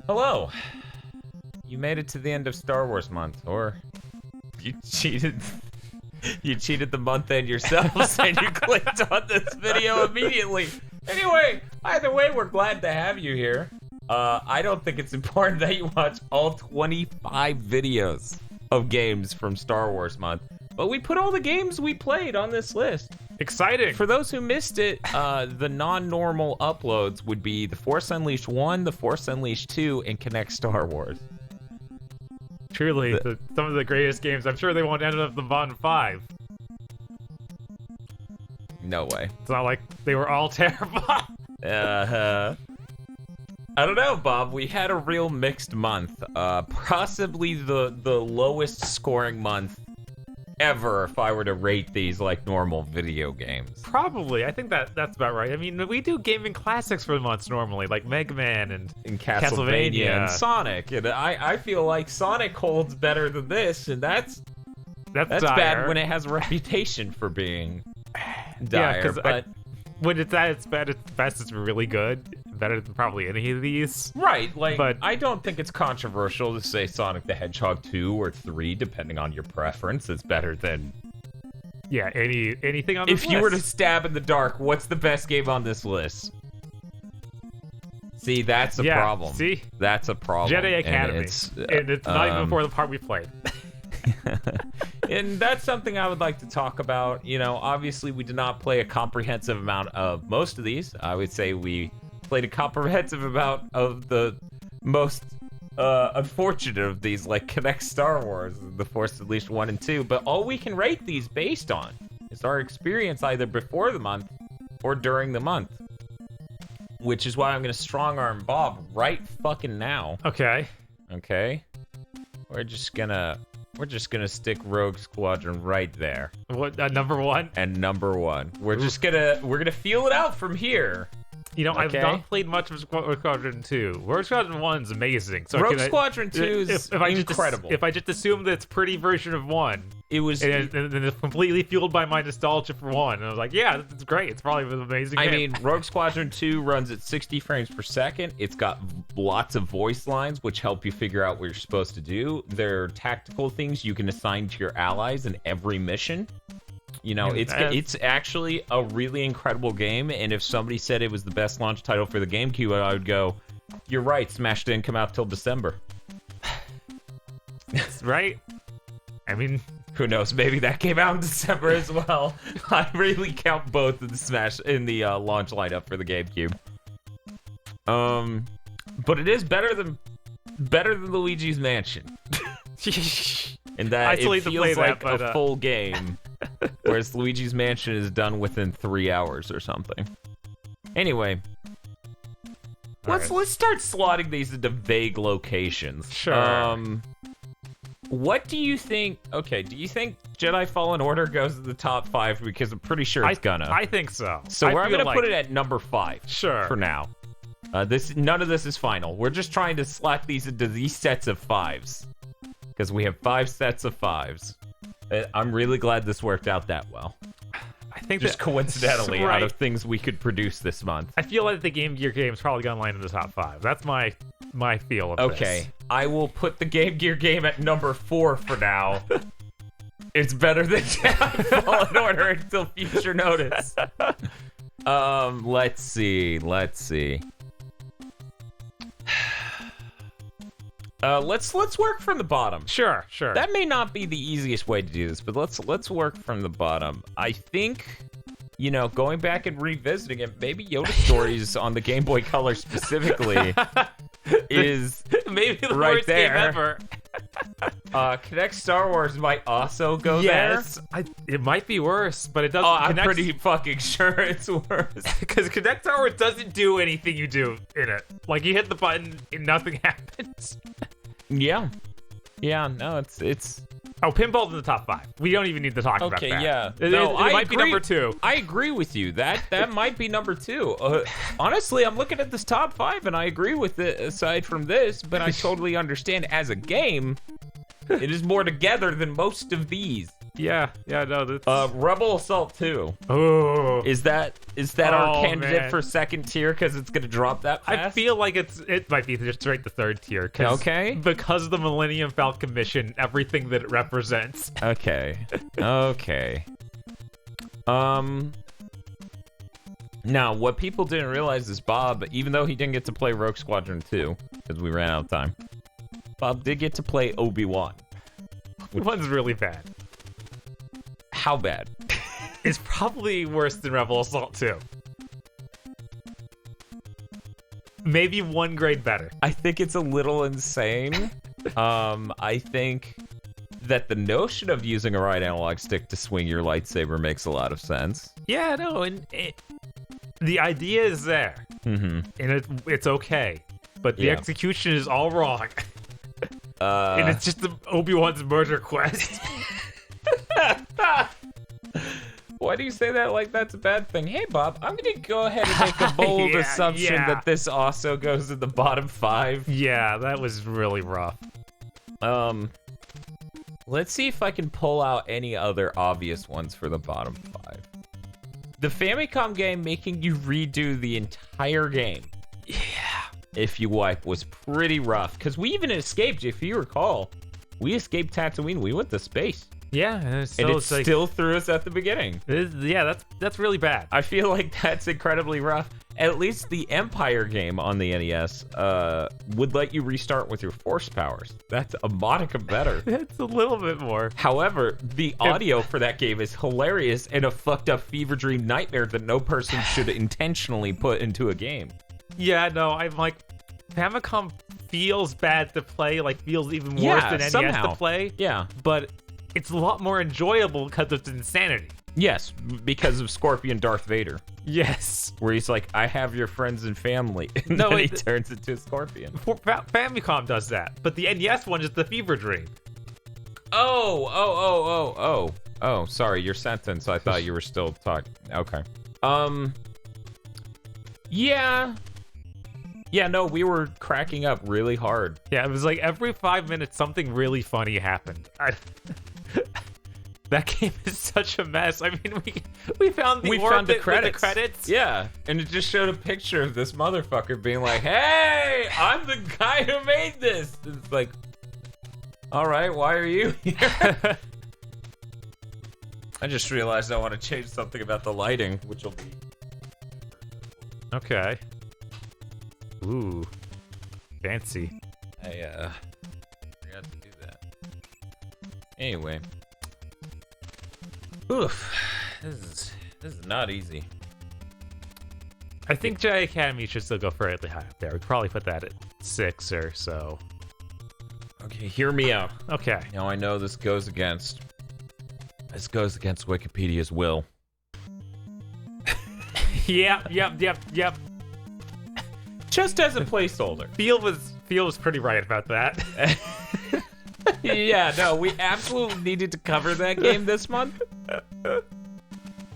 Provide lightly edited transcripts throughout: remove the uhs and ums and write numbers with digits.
Hello. You made it to the end of Star Wars month, or you cheated. You cheated the month end yourselves and you clicked on this video immediately. Anyway, either way, we're glad to have you here. I don't think it's important that you watch all 25 videos of games from Star Wars month, but we put all the games we played on this list. Exciting. For those who missed it, the non-normal uploads would be The Force Unleashed 1, The Force Unleashed 2, and Connect Star Wars. Truly, some of the greatest games. I'm sure they won't end up the bottom 5. No way. It's not like they were all terrible. I don't know, Bob. We had a real mixed month. Possibly the lowest scoring month ever if I were to rate these like normal video games. Probably. I think that's about right. I mean, we do gaming classics for months normally, like Mega Man and Castlevania and Sonic. And I feel like Sonic holds better than this, and that's bad when it has a reputation for being dire. Yeah, because when it's at its best, it's really good. Better than probably any of these. Right, like, but I don't think it's controversial to say Sonic the Hedgehog 2 or 3, depending on your preference. It's better than... Yeah, anything on this list. If you were to stab in the dark, what's the best game on this list? See, that's a problem. See? That's a problem. Jedi Academy. And it's not even before the part we played. And that's something I would like to talk about. You know, obviously we did not play a comprehensive amount of most of these. I would say we played a comprehensive amount of the most unfortunate of these, like Connect Star Wars, The Force Unleashed 1 and 2. But all we can rate these based on is our experience either before the month or during the month. Which is why I'm gonna strong arm Bob right fucking now. Okay. Okay. We're just gonna stick Rogue Squadron right there. What number 1? And number 1. We're gonna feel it out from here. You know, Okay. I've not played much of Rogue Squadron 2. Rogue Squadron 1's amazing. So Rogue Squadron 2 is incredible. If I just assume that it's pretty version of 1, It was. and it's completely fueled by my nostalgia for 1, and I was like, yeah, it's great. It's probably an amazing game. I mean, Rogue Squadron 2 runs at 60 frames per second. It's got lots of voice lines, which help you figure out what you're supposed to do. There are tactical things you can assign to your allies in every mission. You know, it's actually a really incredible game, and if somebody said it was the best launch title for the GameCube, I would go, you're right, Smash didn't come out till December. Right? I mean... Who knows, maybe that came out in December as well. I really count both of the Smash in the launch lineup for the GameCube. But it is better than Luigi's Mansion. And that it feels like a full game, whereas Luigi's Mansion is done within 3 hours or something. Anyway, let's start slotting these into vague locations. Sure. What do you think? Okay, do you think Jedi Fallen Order goes to the top 5? Because I'm pretty sure it's gonna. I think so. So I'm gonna put it at number 5. Sure. For now. None of this is final. We're just trying to slot these into these sets of 5s. Because we have 5 sets of 5s. I'm really glad this worked out that well. I think just coincidentally, out of things we could produce this month. I feel like the Game Gear game's probably gonna land in the top 5. That's my feel of this. Okay, I will put the Game Gear game at number 4 for now. It's better than Jedi Fallen Order until future notice. Let's see. Let's work from the bottom. Sure. That may not be the easiest way to do this, but let's work from the bottom. I think, you know, going back and revisiting it, maybe Yoda Stories on the Game Boy Color specifically is maybe the right worst there. game ever. Connect Star Wars might also go yes, there. It might be worse, but it doesn't. Oh, I'm pretty fucking sure it's worse. Because Connect Star Wars doesn't do anything you do in it. Like, you hit the button and nothing happens. Yeah, no, it's. Oh, Pinball's in the top 5. We don't even need to talk about that. Okay, yeah. It might be number 2. I agree with you. That might be number 2. Honestly, I'm looking at this top 5, and I agree with it aside from this, but I totally understand as a game, it is more together than most of these. Yeah, no, that's... Rebel Assault 2. Oh. Is that our Oh, candidate man. for second tier because it's gonna drop that fast? I feel like it might be just straight to third tier. Okay. Because of the Millennium Falcon mission, everything that it represents. Okay. Okay. Now, what people didn't realize is Bob, even though he didn't get to play Rogue Squadron 2, because we ran out of time, Bob did get to play Obi-Wan. One's really bad. How bad? It's probably worse than Rebel Assault 2. Maybe 1 grade better. I think it's a little insane. I think that the notion of using a right analog stick to swing your lightsaber makes a lot of sense. Yeah, no, and the idea is there, Mm-hmm. and it's okay, but the Yeah. execution is all wrong. And it's just Obi-Wan's murder quest. Why do you say that like that's a bad thing? Hey, Bob, I'm going to go ahead and make a bold Yeah, assumption yeah. that this also goes in the bottom 5. Yeah, that was really rough. Let's see if I can pull out any other obvious ones for the bottom 5. The Famicom game making you redo the entire game. Yeah. If you wipe was pretty rough, because we even escaped, if you recall. We escaped Tatooine, we went to space. Yeah, and And it still threw us at the beginning. that's really bad. I feel like that's incredibly rough. At least the Empire game on the NES would let you restart with your force powers. That's a modicum better. It's a little bit more. However, the audio for that game is hilarious and a fucked up fever dream nightmare that no person should intentionally put into a game. Yeah, no, I'm like, Famicom feels bad to play, like feels even worse than NES somehow. to play. Yeah. But it's a lot more enjoyable because of its insanity. Yes, because of Scorpion Darth Vader, Yes. where he's like, I have your friends and family. And No, then he it- turns into a scorpion. Famicom does that, but the NES one is the fever dream. Oh, sorry, your sentence. I thought you were still talking. Okay. Yeah. Yeah, no, we were cracking up really hard. Yeah, it was like every 5 minutes something really funny happened. That game is such a mess. I mean, we found the found the orbit with credits. the credits. Yeah, and it just showed a picture of this motherfucker being like, hey, I'm the guy who made this. And it's like, all right, why are you here? I just realized I want to change something about the lighting, which will be... Okay. Ooh. Fancy. I forgot to do that. Anyway. Oof. This is not easy. I think Jedi Academy should still go fairly high up there. We'd probably put that at 6 or so. Okay, hear me out. Okay. Now I know this goes against Wikipedia's will. Yep. Just as a placeholder. Feel was pretty right about that. Yeah, no, we absolutely needed to cover that game this month.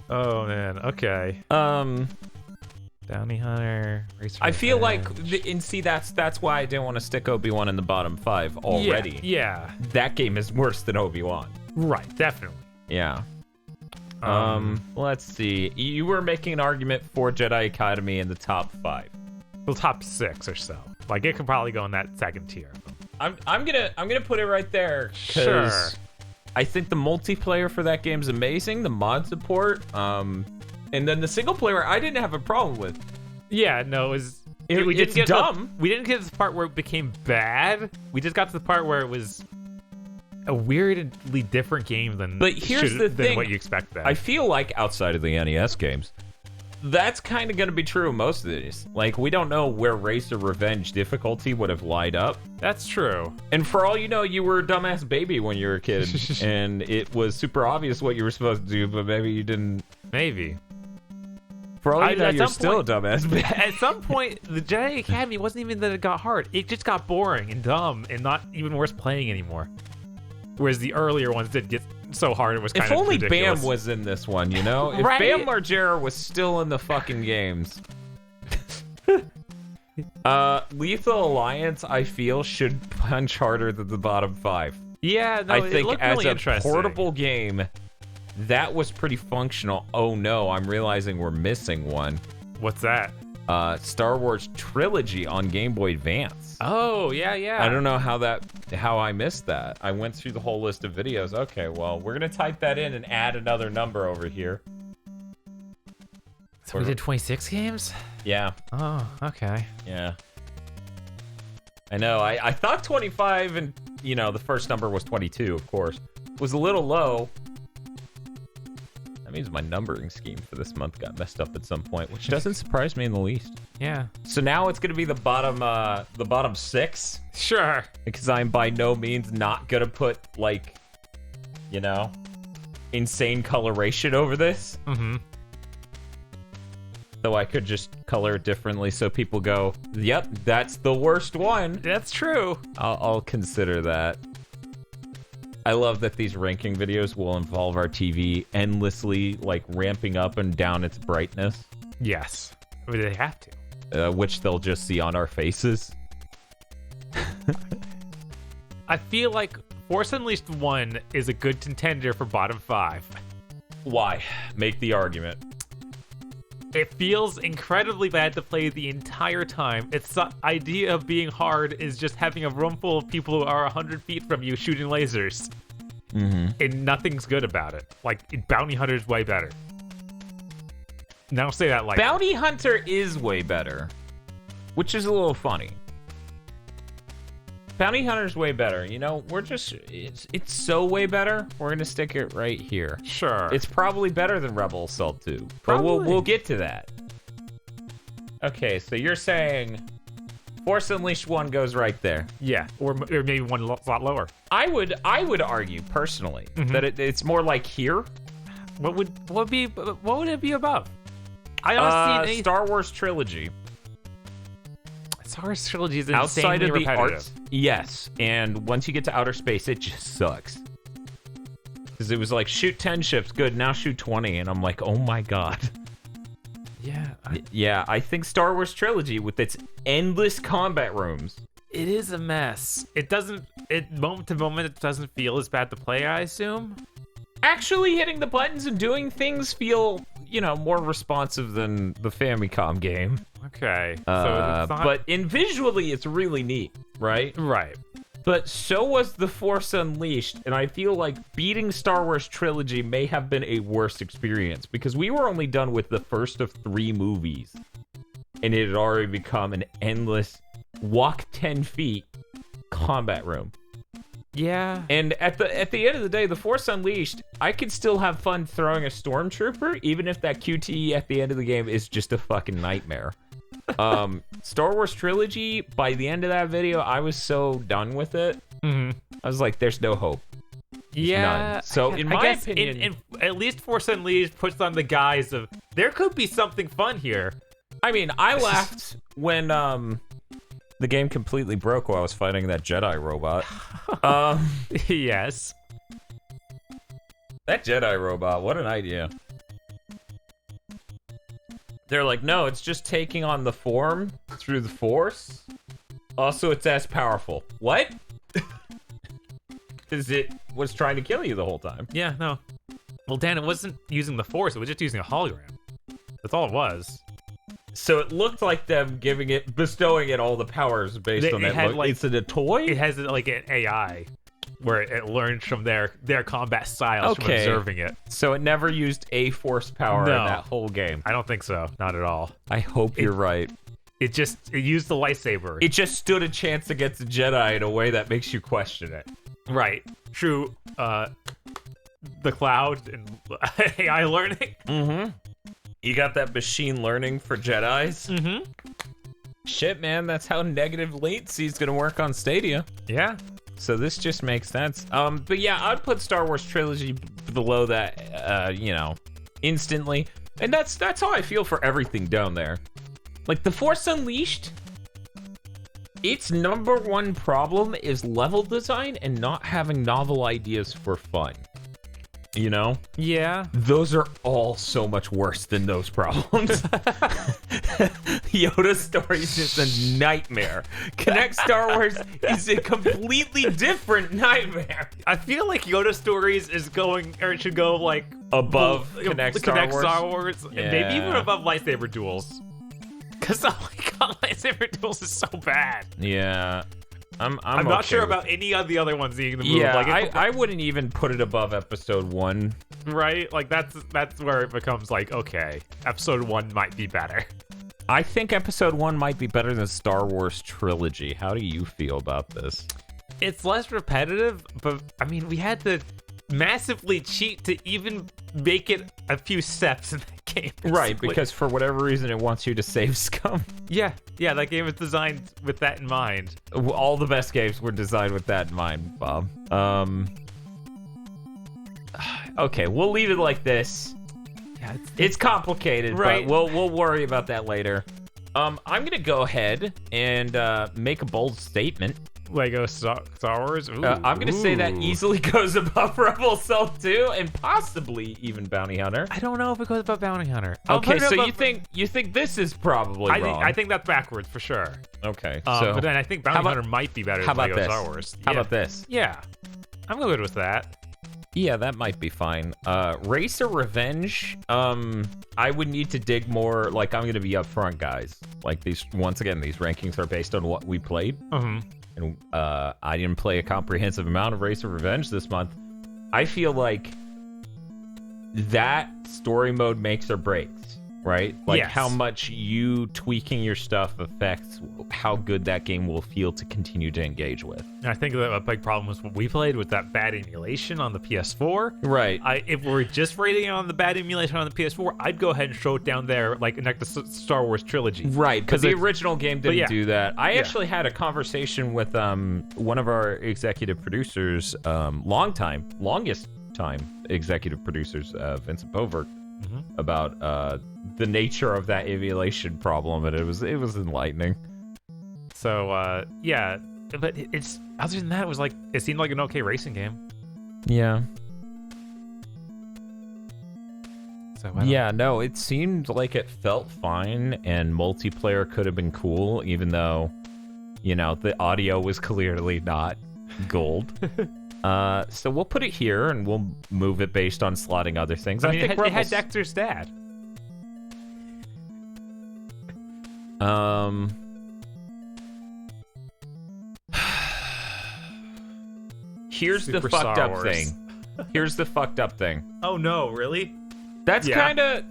Oh man. Okay. Bounty Hunter. Racer I feel like, Revenge. and see, that's why I didn't want to stick Obi-Wan in the bottom 5 already. Yeah. That game is worse than Obi-Wan. Right. Definitely. Yeah. Let's see. You were making an argument for Jedi Academy in the top 5. The top 6 or so. Like it could probably go in that second tier. I'm gonna put it right there. 'Cause Sure. I think the multiplayer for that game's amazing. The mod support, and then the single player I didn't have a problem with. Yeah, no, we It's didn't get dumb. we didn't get to the part where it became bad. We just got to the part where it was a weirdly different game than But here's the than thing. what you expect. Then I feel like outside of the NES games, that's kind of going to be true of most of these. Like, we don't know where Racer Revenge difficulty would have lied up. that's true. And for all you know, you were a dumbass baby when you were a kid, and it was super obvious what you were supposed to do, but maybe you didn't. Maybe. For all you know, at you're some still point- a dumbass baby. At some point, the Jedi Academy wasn't even that it got hard. It just got boring and dumb and not even worth playing anymore. Whereas the earlier ones did get so hard it was kind If of only ridiculous. Bam was in this one, you know? If Right? Bam Margera was still in the fucking games. Lethal Alliance, I feel, should punch harder than the bottom 5. Yeah, no, I it think looked as really a interesting. portable game, that was pretty functional. Oh no, I'm realizing we're missing one. What's that? Star Wars Trilogy on Game Boy Advance. Oh, yeah. I don't know how I missed that. I went through the whole list of videos. Okay, well, we're gonna type that in and add another number over here. So we did 26 games? Yeah. Oh, okay. Yeah. I know. I thought 25 and, you know, the first number was 22, of course. Was a little low. That means my numbering scheme for this month got messed up at some point, which doesn't surprise me in the least. Yeah. So now it's going to be the bottom 6. Sure. Because I'm by no means not going to put, like, you know, insane coloration over this. Mm-hmm. Though I could just color it differently so people go, yep, that's the worst one. That's true. I'll consider that. I love that these ranking videos will involve our TV endlessly, like, ramping up and down its brightness. Yes. I mean, they have to. Which they'll just see on our faces. I feel like Force Unleashed 1 is a good contender for bottom 5. Why? Make the argument. It feels incredibly bad to play the entire time. It's the idea of being hard is just having a room full of people who are 100 feet from you shooting lasers. Mm-hmm. And nothing's good about it. Like, Bounty Hunter's way better. Now say that like Bounty Hunter is way better, which is a little funny. Bounty Hunter's way better. You know, we're just, it's so way better. We're going to stick it right here. Sure. It's probably better than Rebel Assault 2. But Probably. we'll get to that. Okay, so you're saying Force Unleashed 1 goes right there. Yeah, or maybe one a lot lower. I would argue personally that it's more like here. What would it be above? I haven't seen any Star Wars Trilogy. Star Wars Trilogy is Outside insanely of the repetitive. arts, yes. And once you get to outer space, it just sucks. Because it was like, shoot 10 ships, good, now shoot 20. And I'm like, oh my god. Yeah, I think Star Wars Trilogy, with its endless combat rooms. it is a mess. It moment to moment, it doesn't feel as bad to play, I assume. Actually hitting the buttons and doing things feel, you know, more responsive than the Famicom game. Okay. So it's not... But visually, it's really neat, right? Right. But so was The Force Unleashed, and I feel like beating Star Wars Trilogy may have been a worse experience, because we were only done with the first of 3 movies, and it had already become an endless walk 10 feet combat room. Yeah. And at the end of the day, The Force Unleashed, I could still have fun throwing a stormtrooper, even if that QTE at the end of the game is just a fucking nightmare. Star Wars Trilogy, by the end of that video, I was so done with it. Mm-hmm. I was like, there's no hope. Yeah. None. So in my opinion, in at least Force Unleashed puts on the guise of there could be something fun here. I mean, I laughed when the game completely broke while I was fighting that Jedi robot. Yes. That Jedi robot, what an idea. They're like, no, it's just taking on the form through the Force. Also, it's as powerful. What? Because it was trying to kill you the whole time. Yeah, no. Well, Dan, it wasn't using the Force, it was just using a hologram. That's all it was. So it looked like them bestowing it all the powers based on that look. Is it a toy? It has like an AI where it learns from their combat styles from observing it. So it never used a force power in that whole game. I don't think so. Not at all. I hope you're right. It used the lightsaber. It just stood a chance against a Jedi in a way that makes you question it. Right. True. The cloud and AI learning. Mm-hmm. You got that machine learning for Jedis? Mm-hmm. Shit, man, that's how negative latency is gonna work on Stadia. Yeah. So this just makes sense. But yeah, I'd put Star Wars Trilogy below that, you know, instantly. And that's how I feel for everything down there. Like, The Force Unleashed, its number one problem is level design and not having novel ideas for fun. You know? Yeah. Those are all so much worse than those problems. Yoda Stories is a nightmare. Connect Star Wars is a completely different nightmare. I feel like Yoda Stories is going, or it should go like Above Connect Star Wars? and maybe even above lightsaber duels. Because oh my god, lightsaber duels is so bad. Yeah. I'm not okay sure with about any of the other ones being the move. Yeah, like, I wouldn't even put it above episode 1. Right? Like that's where it becomes like, okay, episode 1 might be better. I think episode 1 might be better than Star Wars trilogy. How do you feel about this? It's less repetitive, but I mean, we had to massively cheat to even make it a few steps in that game. Right, because for whatever reason it wants you to save scum. Yeah, that game was designed with that in mind. All the best games were designed with that in mind, Bob. Okay, we'll leave it like this. Yeah, it's complicated, right? But we'll worry about that later. I'm gonna go ahead and make a bold statement. Lego Star Wars. Ooh, I'm gonna say that easily goes above Rebel Assault 2 and possibly even Bounty Hunter. I don't know if it goes above Bounty Hunter. Okay, so you think this is probably wrong? I think that's backwards for sure. Okay, but then I think Bounty Hunter might be better than Lego Star Wars. How about this? Yeah, I'm good with that. Yeah, that might be fine. Racer Revenge, I would need to dig more. Like, I'm gonna be upfront, guys. Like, these rankings are based on what we played. And I didn't play a comprehensive amount of Racer Revenge this month. I feel like that story mode makes or breaks, right? Like, how much you tweaking your stuff affects how good that game will feel to continue to engage with. And I think that a big problem was what we played with that bad emulation on the PS4. Right. If we're just rating on the bad emulation on the PS4, I'd go ahead and show it down there, like the Star Wars trilogy. Right, because the original game didn't do that. I actually had a conversation with one of our executive producers, longest time executive producers, Vincent Povert, about the nature of that emulation problem, and it was enlightening. So yeah, but it's other than that, it seemed like an okay racing game. Yeah. So no, it seemed like it felt fine, and multiplayer could have been cool, even though, the audio was clearly not gold. So we'll put it here, and we'll move it based on slotting other things. I mean, it had Dexter's dad. Here's the fucked up thing. Here's the fucked up thing. Oh no, really? That's kind of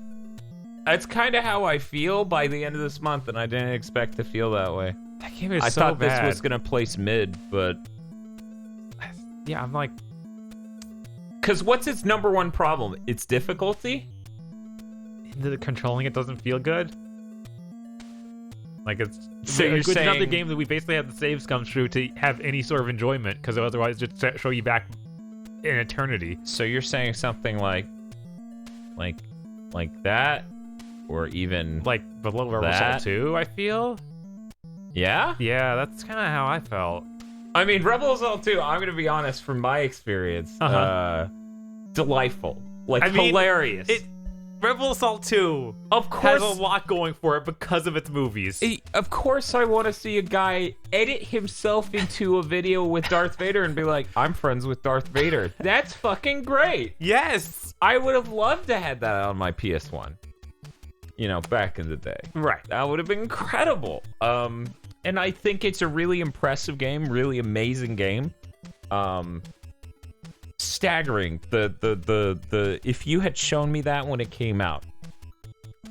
how I feel by the end of this month, and I didn't expect to feel that way. That game is so bad. I thought this was gonna place mid, but yeah, I'm like, because what's its number one problem? It's difficulty. Controlling it doesn't feel good. Like it's you're saying another game that we basically have the saves come through to have any sort of enjoyment, because otherwise it just show you back in eternity. So you're saying something like that, or even like below Rebel Assault 2, I feel. Yeah, that's kind of how I felt. I mean, Rebel Assault 2, I'm gonna be honest, from my experience, delightful, hilarious. Rebel Assault 2, of course, has a lot going for it because of its movies. Of course, I want to see a guy edit himself into a video with Darth Vader and be like, "I'm friends with Darth Vader." That's fucking great. Yes, I would have loved to have that on my PS1. Back in the day. Right. That would have been incredible. And I think it's a really impressive game, really amazing game. Staggering. The if you had shown me that when it came out,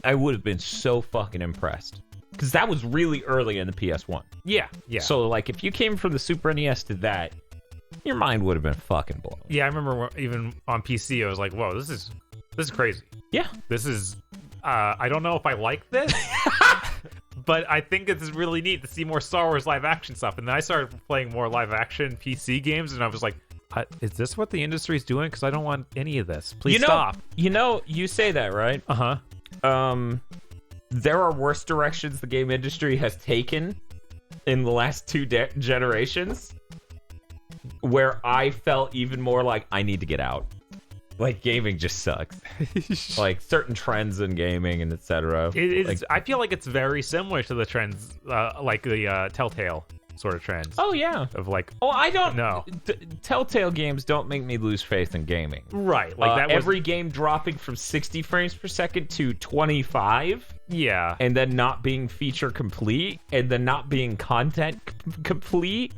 I would have been so fucking impressed. Because that was really early in the PS1. Yeah. So, if you came from the Super NES to that, your mind would have been fucking blown. Yeah, I remember even on PC, I was like, whoa, this is crazy. Yeah. This is, I don't know if I like this, but I think it's really neat to see more Star Wars live action stuff. And then I started playing more live action PC games, and I was like, is this what the industry's doing? Because I don't want any of this. Please stop. You say that, right? There are worse directions the game industry has taken in the last two generations, where I felt even more like I need to get out. Like gaming just sucks. Like certain trends in gaming and etc. It is. Like, I feel like it's very similar to the trends, like the Telltale sort of trends. oh yeah. Of like, Oh, I don't. No. Telltale games don't make me lose faith in gaming. right, like that was every game dropping from 60 frames per second to 25, yeah. and then not being feature complete, and then not being content complete.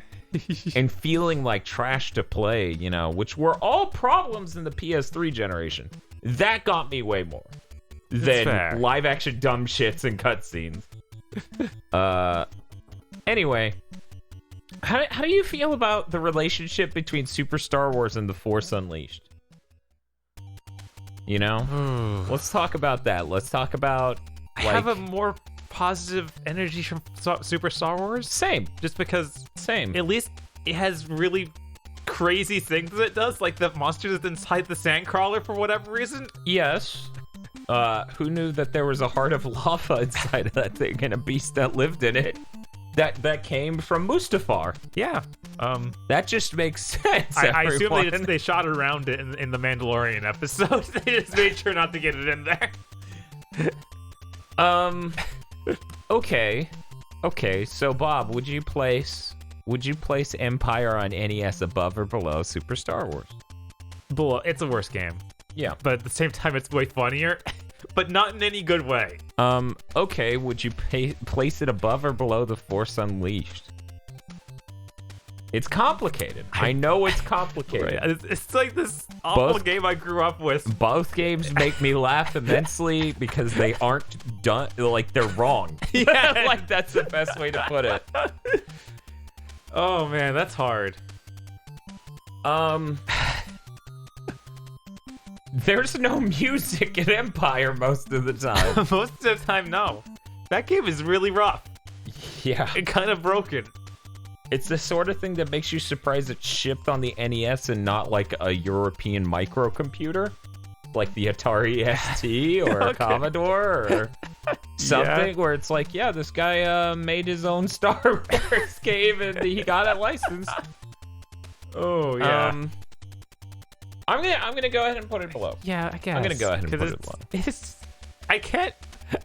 And feeling like trash to play, you know, which were all problems in the PS3 generation. That got me way more than fair. live action dumb shits and cutscenes. Anyway, how do you feel about the relationship between Super Star Wars and The Force Unleashed? You know? Let's talk about that. Let's talk about I have a more positive energy from Super Star Wars. Same. Just because Same. at least it has really crazy things that it does, like the monster that's inside the sandcrawler for whatever reason. Yes. Who knew that there was a heart of lava inside of that thing and a beast that lived in it? That came from Mustafar. Yeah. That just makes sense. I assume everyone. they shot around it in the Mandalorian episode. They just made sure not to get it in there. Okay. So Bob, would you place Empire on NES above or below Super Star Wars? Below, it's a worse game, Yeah. but at the same time, it's way funnier, but not in any good way. Okay. Would you place it above or below The Force Unleashed? It's complicated. I know it's complicated. Right. It's like this awful Both- game I grew up with. Both games make me laugh immensely because they aren't done, like they're wrong. Yeah. Like that's the best way to put it. Oh man, that's hard. There's no music in Empire most of the time. Most of the time, no. That game is really rough Yeah. and kind of broken. It's the sort of thing that makes you surprised it's shipped on the NES and not like a European microcomputer, like the Atari ST or a Okay. Commodore or something, where it's like, yeah, this guy made his own Star Wars game and he got it licensed. Oh yeah. I'm gonna go ahead and put it below. Yeah, I guess. I'm gonna go ahead and 'Cause put it below. It's I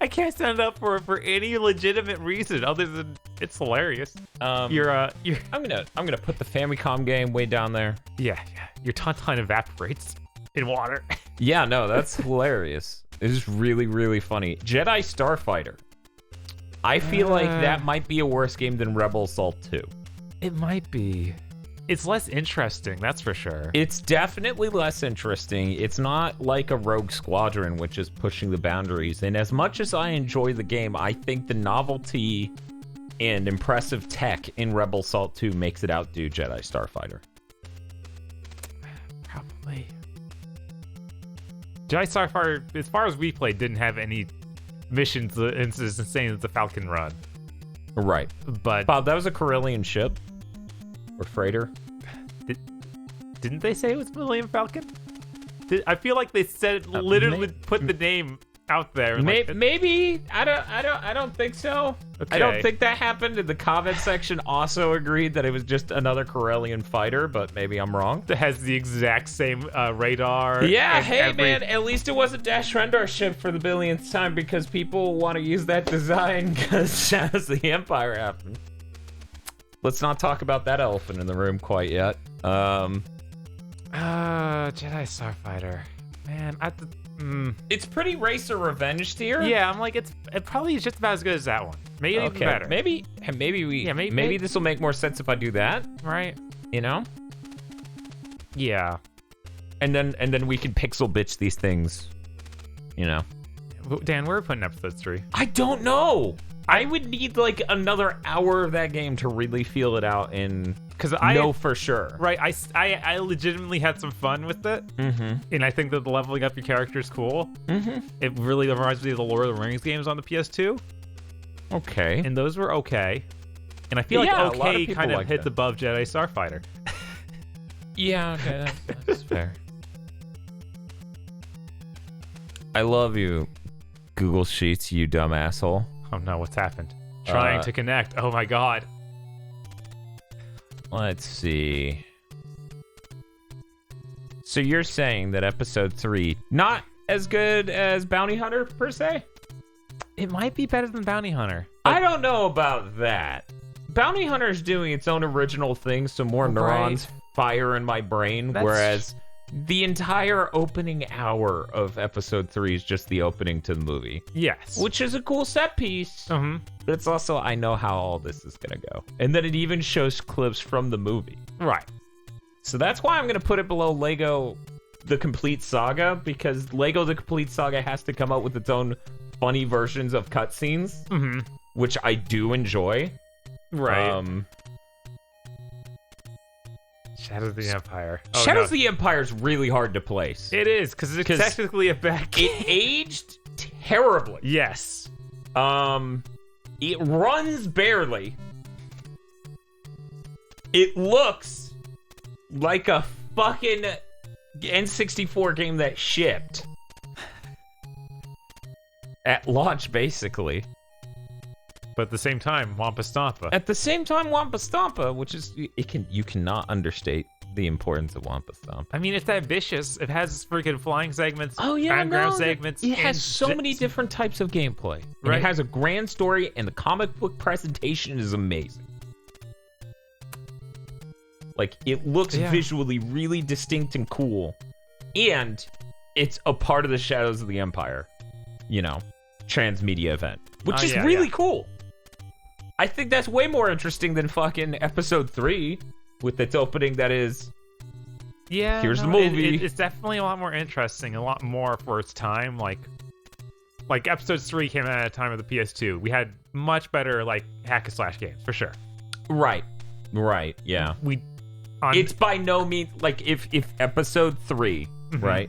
can't stand up for it for any legitimate reason other than it's hilarious. You're I'm gonna put the Famicom game way down there. yeah. Your tauntaun evaporates in water. Yeah, no, that's hilarious. It is really, really funny. Jedi Starfighter. I feel like that might be a worse game than Rebel Assault 2. It might be. It's less interesting, that's for sure. It's definitely less interesting. It's not like a Rogue Squadron, which is pushing the boundaries. And as much as I enjoy the game, I think the novelty and impressive tech in Rebel Assault 2 makes it outdo Jedi Starfighter. Probably. Jedi Starfighter, as far as we played, didn't have any missions as insane as the Falcon Run. Right. But Bob, that was a Corellian ship. Or freighter. didn't they say it was Millennium Falcon? I feel like they said literally put the name out there. And Maybe I don't think so. Okay. I don't think that happened. And the comment section also agreed that it was just another Corellian fighter, but maybe I'm wrong. that has the exact same radar. Yeah, and hey man, at least it wasn't Dash Rendar ship for the billionth time because people want to use that design because as the Empire happened. Let's not talk about that elephant in the room quite yet. Jedi Starfighter. Man, It's pretty racer revenge tier. yeah, I'm like it probably is just about as good as that one. Maybe even better. Maybe maybe this will make more sense if I do that. right? You know, Yeah. and then we can pixel bitch these things. You know, Dan, where are we putting episode 3? I don't know. I would need like another hour of that game to really feel it out and know for sure. Right, I legitimately had some fun with it, and I think that the leveling up your character is cool. It really reminds me of the Lord of the Rings games on the PS2, Okay. and those were okay. And I feel Yeah, a like lot of okay people kind of like hits that. above Jedi Starfighter. Yeah, okay, that's fair. I love you, Google Sheets, you dumb asshole. Oh no, what's happened? Trying to connect. Oh my god. Let's see. So you're saying that episode 3 not as good as Bounty Hunter per se? It might be better than Bounty Hunter. I don't know about that. Bounty Hunter is doing its own original thing, so more neurons fire in my brain, whereas the entire opening hour of episode 3 is just the opening to the movie. Yes. Which is a cool set piece. But it's also, I know how all this is going to go. And then it even shows clips from the movie. Right. So that's why I'm going to put it below Lego The Complete Saga, because Lego The Complete Saga has to come up with its own funny versions of cutscenes, which I do enjoy. Right. Shadows of the Empire. Oh, Shadows of the Empire is really hard to place. It is, because it's technically a bad game. It aged terribly. Yes. It runs barely. It looks like a fucking N64 game that shipped at launch, basically. But at the same time, Wampa Stompa. At the same time, Wampa Stompa, which is you cannot understate the importance of Wampa Stompa. I mean, it's ambitious. It has freaking flying segments, oh yeah, background segments. It has so many different types of gameplay. Right. It has a grand story, and the comic book presentation is amazing. Like, it looks visually really distinct and cool, and it's a part of the Shadows of the Empire, transmedia event, which is really cool. I think that's way more interesting than fucking episode 3 with its opening that is, here's the movie. It's definitely a lot more interesting, a lot more for its time. Like episode 3 came out at a time of the PS2. We had much better, hack and slash games, for sure. Right, yeah. It's by no means, if episode 3, right,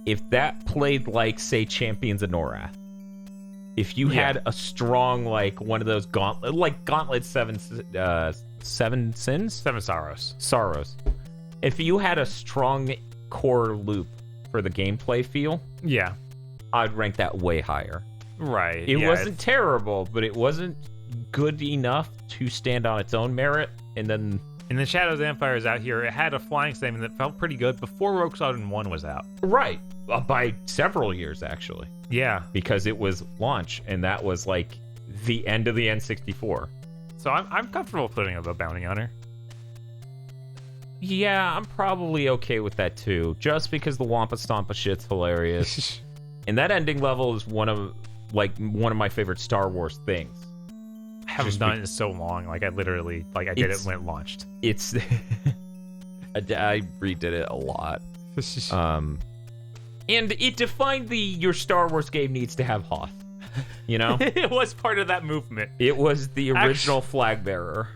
if that played like, say, Champions of Norath, if you had a strong, one of those Gauntlet 7 Sins? 7 Sorrows. Sorrows. If you had a strong core loop for the gameplay feel, I'd rank that way higher. Right. It wasn't terrible, but it wasn't good enough to stand on its own merit, and then... And the Shadows of the Empire is out here. It had a flying segment that felt pretty good before Rogue Squadron 1 was out. Right. By several years, actually. Yeah. Because it was launch, and that was, the end of the N64. So I'm comfortable putting up a Bounty Hunter. Yeah, I'm probably okay with that, too. Just because the Wampa Stompa shit's hilarious. And that ending level is one of my favorite Star Wars things. I haven't done it in so long. I literally, I did it when it launched. It's... I redid it a lot. And it defined your Star Wars game needs to have Hoth. It was part of that movement. It was the original flag bearer.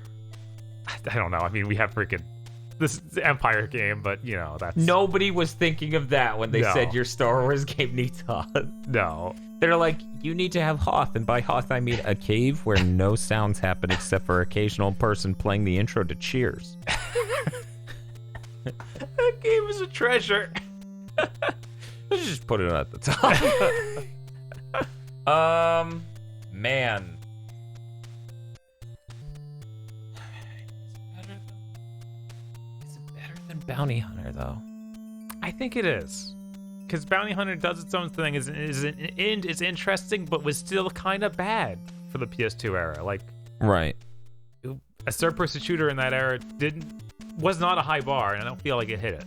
I don't know. I mean, we have freaking this Empire game, but that's... Nobody was thinking of that when they said your Star Wars game needs Hoth. No. They're like, you need to have Hoth, and by Hoth I mean a cave where no sounds happen except for occasional person playing the intro to Cheers. That game is a treasure. Let's just put it at the top. Man. Is it better than Bounty Hunter, though? I think it is. Because Bounty Hunter does its own thing, is interesting, but was still kind of bad for the PS2 era. Right. A third-person shooter in that era was not a high bar, and I don't feel like it hit it.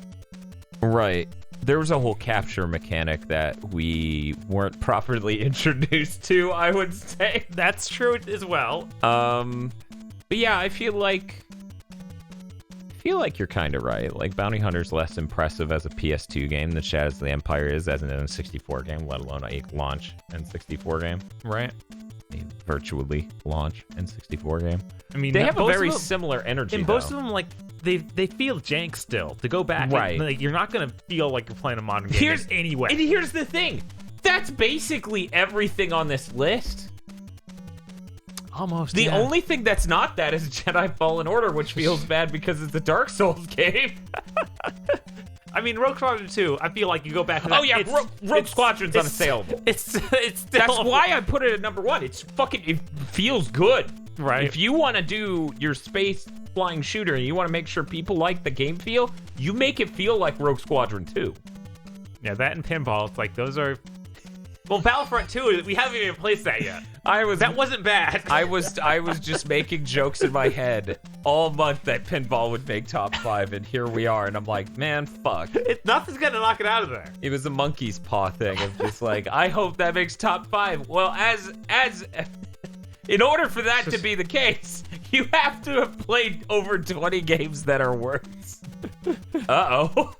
Right. There was a whole capture mechanic that we weren't properly introduced to, I would say. That's true as well. But yeah, I feel like you're kind of right. Bounty Hunter's less impressive as a PS2 game than Shadows of the Empire is as an N64 game, let alone a launch N64 game. Right. A virtually launch N64 game. I mean, they have a very similar energy, and most of them, they feel jank still. To go back, right? You're not gonna feel like you're playing a modern game anyway. And here's the thing: that's basically everything on this list. Almost. The only thing that's not that is Jedi Fallen Order, which feels bad because it's a Dark Souls game. I mean, Rogue Squadron 2, I feel like you go back to that. Oh yeah, Rogue Squadron's unassailable. It's still... That's why I put it at number 1. It feels good. Right. If you want to do your space, flying shooter and you want to make sure people like the game feel, you make it feel like Rogue Squadron 2. Yeah, that and pinball, it's like those are... Well, Battlefront 2, we haven't even placed that yet. That wasn't bad. I was just making jokes in my head all month that pinball would make top 5, and here we are, and I'm like, man, fuck. Nothing's gonna knock it out of there. It was a monkey's paw thing of just like, I hope that makes top 5. Well, as in order for that to be the case, you have to have played over 20 games that are worse. Uh-oh.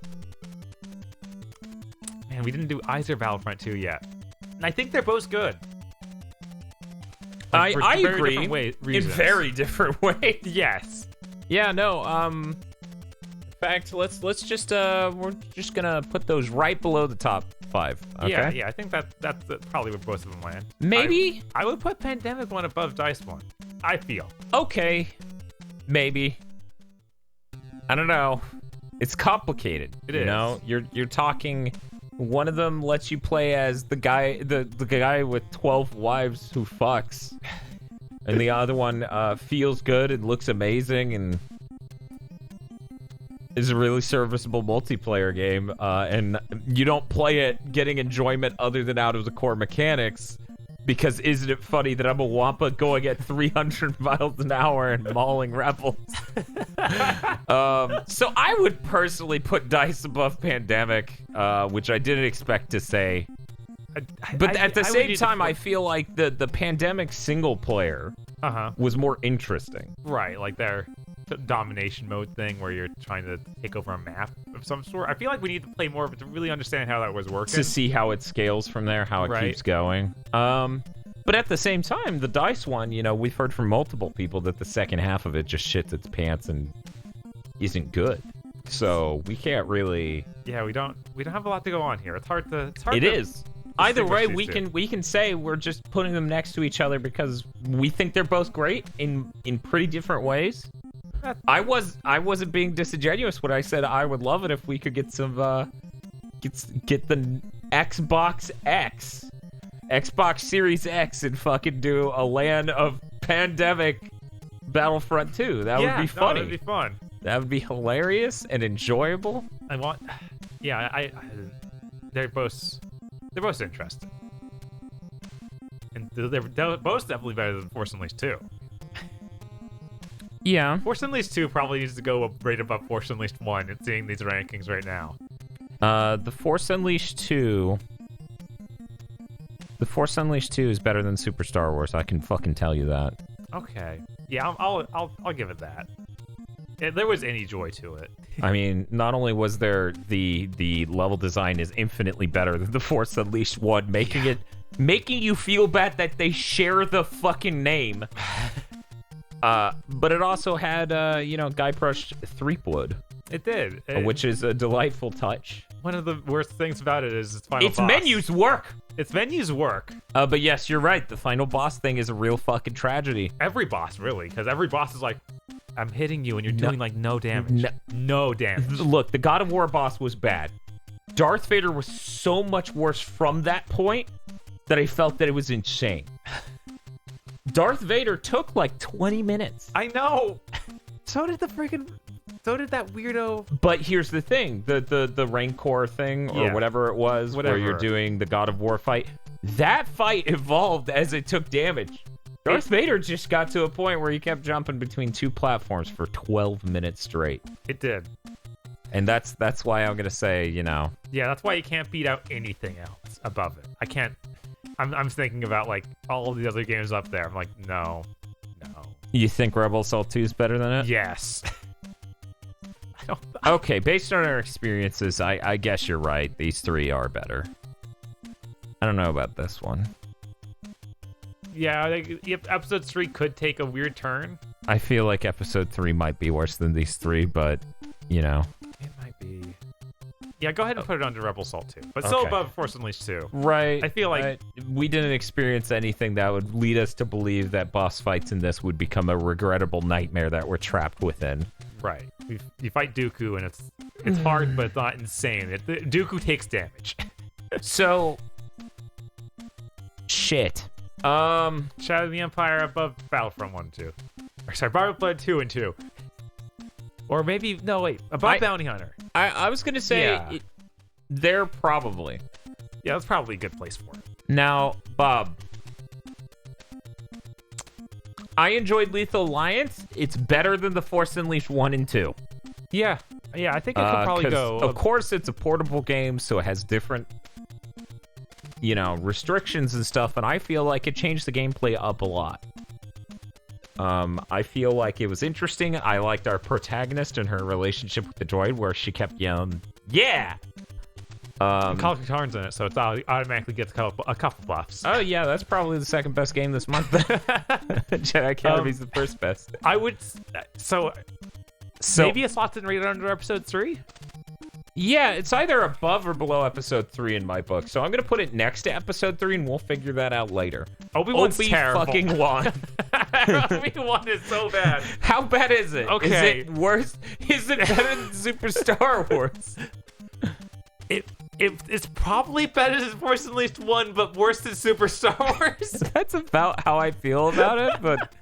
Man, we didn't do either Battlefront 2 yet. And I think they're both good. I agree. In very different ways. Yes. Yeah, no, in fact, let's just we're just gonna put those right below the top 5. Okay? Yeah, I think that's probably where both of them land. Maybe I would put Pandemic 1 above Dice 1. I feel. Okay. Maybe. I don't know. It's complicated. It is. You know, you're talking. One of them lets you play as the guy with 12 wives who fucks, and the other one feels good and looks amazing and is a really serviceable multiplayer game. And you don't play it getting enjoyment other than out of the core mechanics. Because isn't it funny that I'm a Wampa going at 300 miles an hour and mauling rebels? So I would personally put Dice above Pandemic, which I didn't expect to say. But at the same time, I feel like the Pandemic single player was more interesting. Right, like their domination mode thing where you're trying to take over a map of some sort. I feel like we need to play more of it to really understand how that was working. To see how it scales from there, how it keeps going. But at the same time, the Dice one, you know, we've heard from multiple people that the second half of it just shits its pants and isn't good. So we can't really... Yeah, we don't have a lot to go on here. It's hard to... It is. Either way, we can say we're just putting them next to each other because we think they're both great in pretty different ways. I wasn't being disingenuous when I said I would love it if we could get some get the Xbox Series X and fucking do a LAN of Pandemic Battlefront 2. That would be funny. That would be fun. That would be hilarious and enjoyable. They're both interesting. And they're both definitely better than Force Unleashed 2. Yeah. Force Unleashed 2 probably needs to go right above Force Unleashed 1 and seeing these rankings right now. The Force Unleashed 2 is better than Super Star Wars. I can fucking tell you that. Okay. Yeah, I'll give it that. There was any joy to it. I mean, not only was there the level design is infinitely better than the Force Unleashed 1, making you feel bad that they share the fucking name. But it also had, Guybrush Threepwood. It did. Which is a delightful touch. One of the worst things about it is its final boss. Menus work! Its menus work. But yes, you're right. The final boss thing is a real fucking tragedy. Every boss, really. Because every boss is like, I'm hitting you and you're doing, no damage. No damage. Look, the God of War boss was bad. Darth Vader was so much worse from that point that I felt that it was insane. Darth Vader took like 20 minutes. I know. So did that weirdo. But here's the thing: the Rancor thing or whatever it was, where you're doing the God of War fight. That fight evolved as it took damage. Darth Vader just got to a point where he kept jumping between two platforms for 12 minutes straight. It did. And that's why I'm gonna say, Yeah, that's why you can't beat out anything else above it. I can't. I'm thinking about like all the other games up there. I'm like, no. You think Rebel Assault 2 is better than it? Yes. Okay, based on our experiences, I guess you're right. These three are better. I don't know about this one. Yeah, episode 3 could take a weird turn. I feel like episode 3 might be worse than these three, but, It might be. Yeah, go ahead and put it under Rebel Assault 2. But still above Force Unleashed 2. Right. I feel like... we didn't experience anything that would lead us to believe that boss fights in this would become a regrettable nightmare that we're trapped within. Right. You fight Dooku, and it's hard, but it's not insane. Dooku takes damage. So... Shit. Shadow of the Empire above Battlefront 1 and 2. Or sorry, Battlefront 2 and 2. Or maybe no, wait, above Bounty Hunter. I was gonna say they're probably. Yeah, that's probably a good place for it. Now, Bob, I enjoyed Lethal Alliance. It's better than the Force Unleashed 1 and 2. Yeah, I think it could probably go. Of course, it's a portable game, so it has different, restrictions and stuff, and I feel like it changed the gameplay up a lot. I feel like it was interesting. I liked our protagonist and her relationship with the droid, where she kept yelling, "Yeah!" Call Katarn's in it, so it automatically gets a couple buffs. Oh yeah, that's probably the second best game this month. Jedi Academy's the first best. I would so maybe a slot's in right under episode 3. Yeah, it's either above or below episode 3 in my book. So I'm gonna put it next to episode 3, and we'll figure that out later. Obi-Wan's terrible. Obi-Wan. Obi-Wan is so bad. How bad is it? Okay. Is it worse? Is it better than Super Star Wars? It's probably better than Force Unleashed 1, but worse than Super Star Wars. That's about how I feel about it, but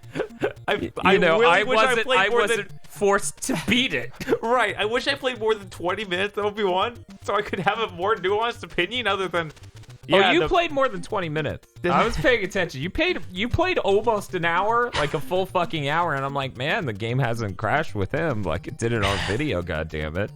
I wasn't forced to beat it. Right. I wish I played more than 20 minutes of Obi-Wan so I could have a more nuanced opinion other than you played more than 20 minutes. I was paying attention. You played almost an hour, like a full fucking hour, and I'm like, man, the game hasn't crashed with him like it did in our video, goddammit.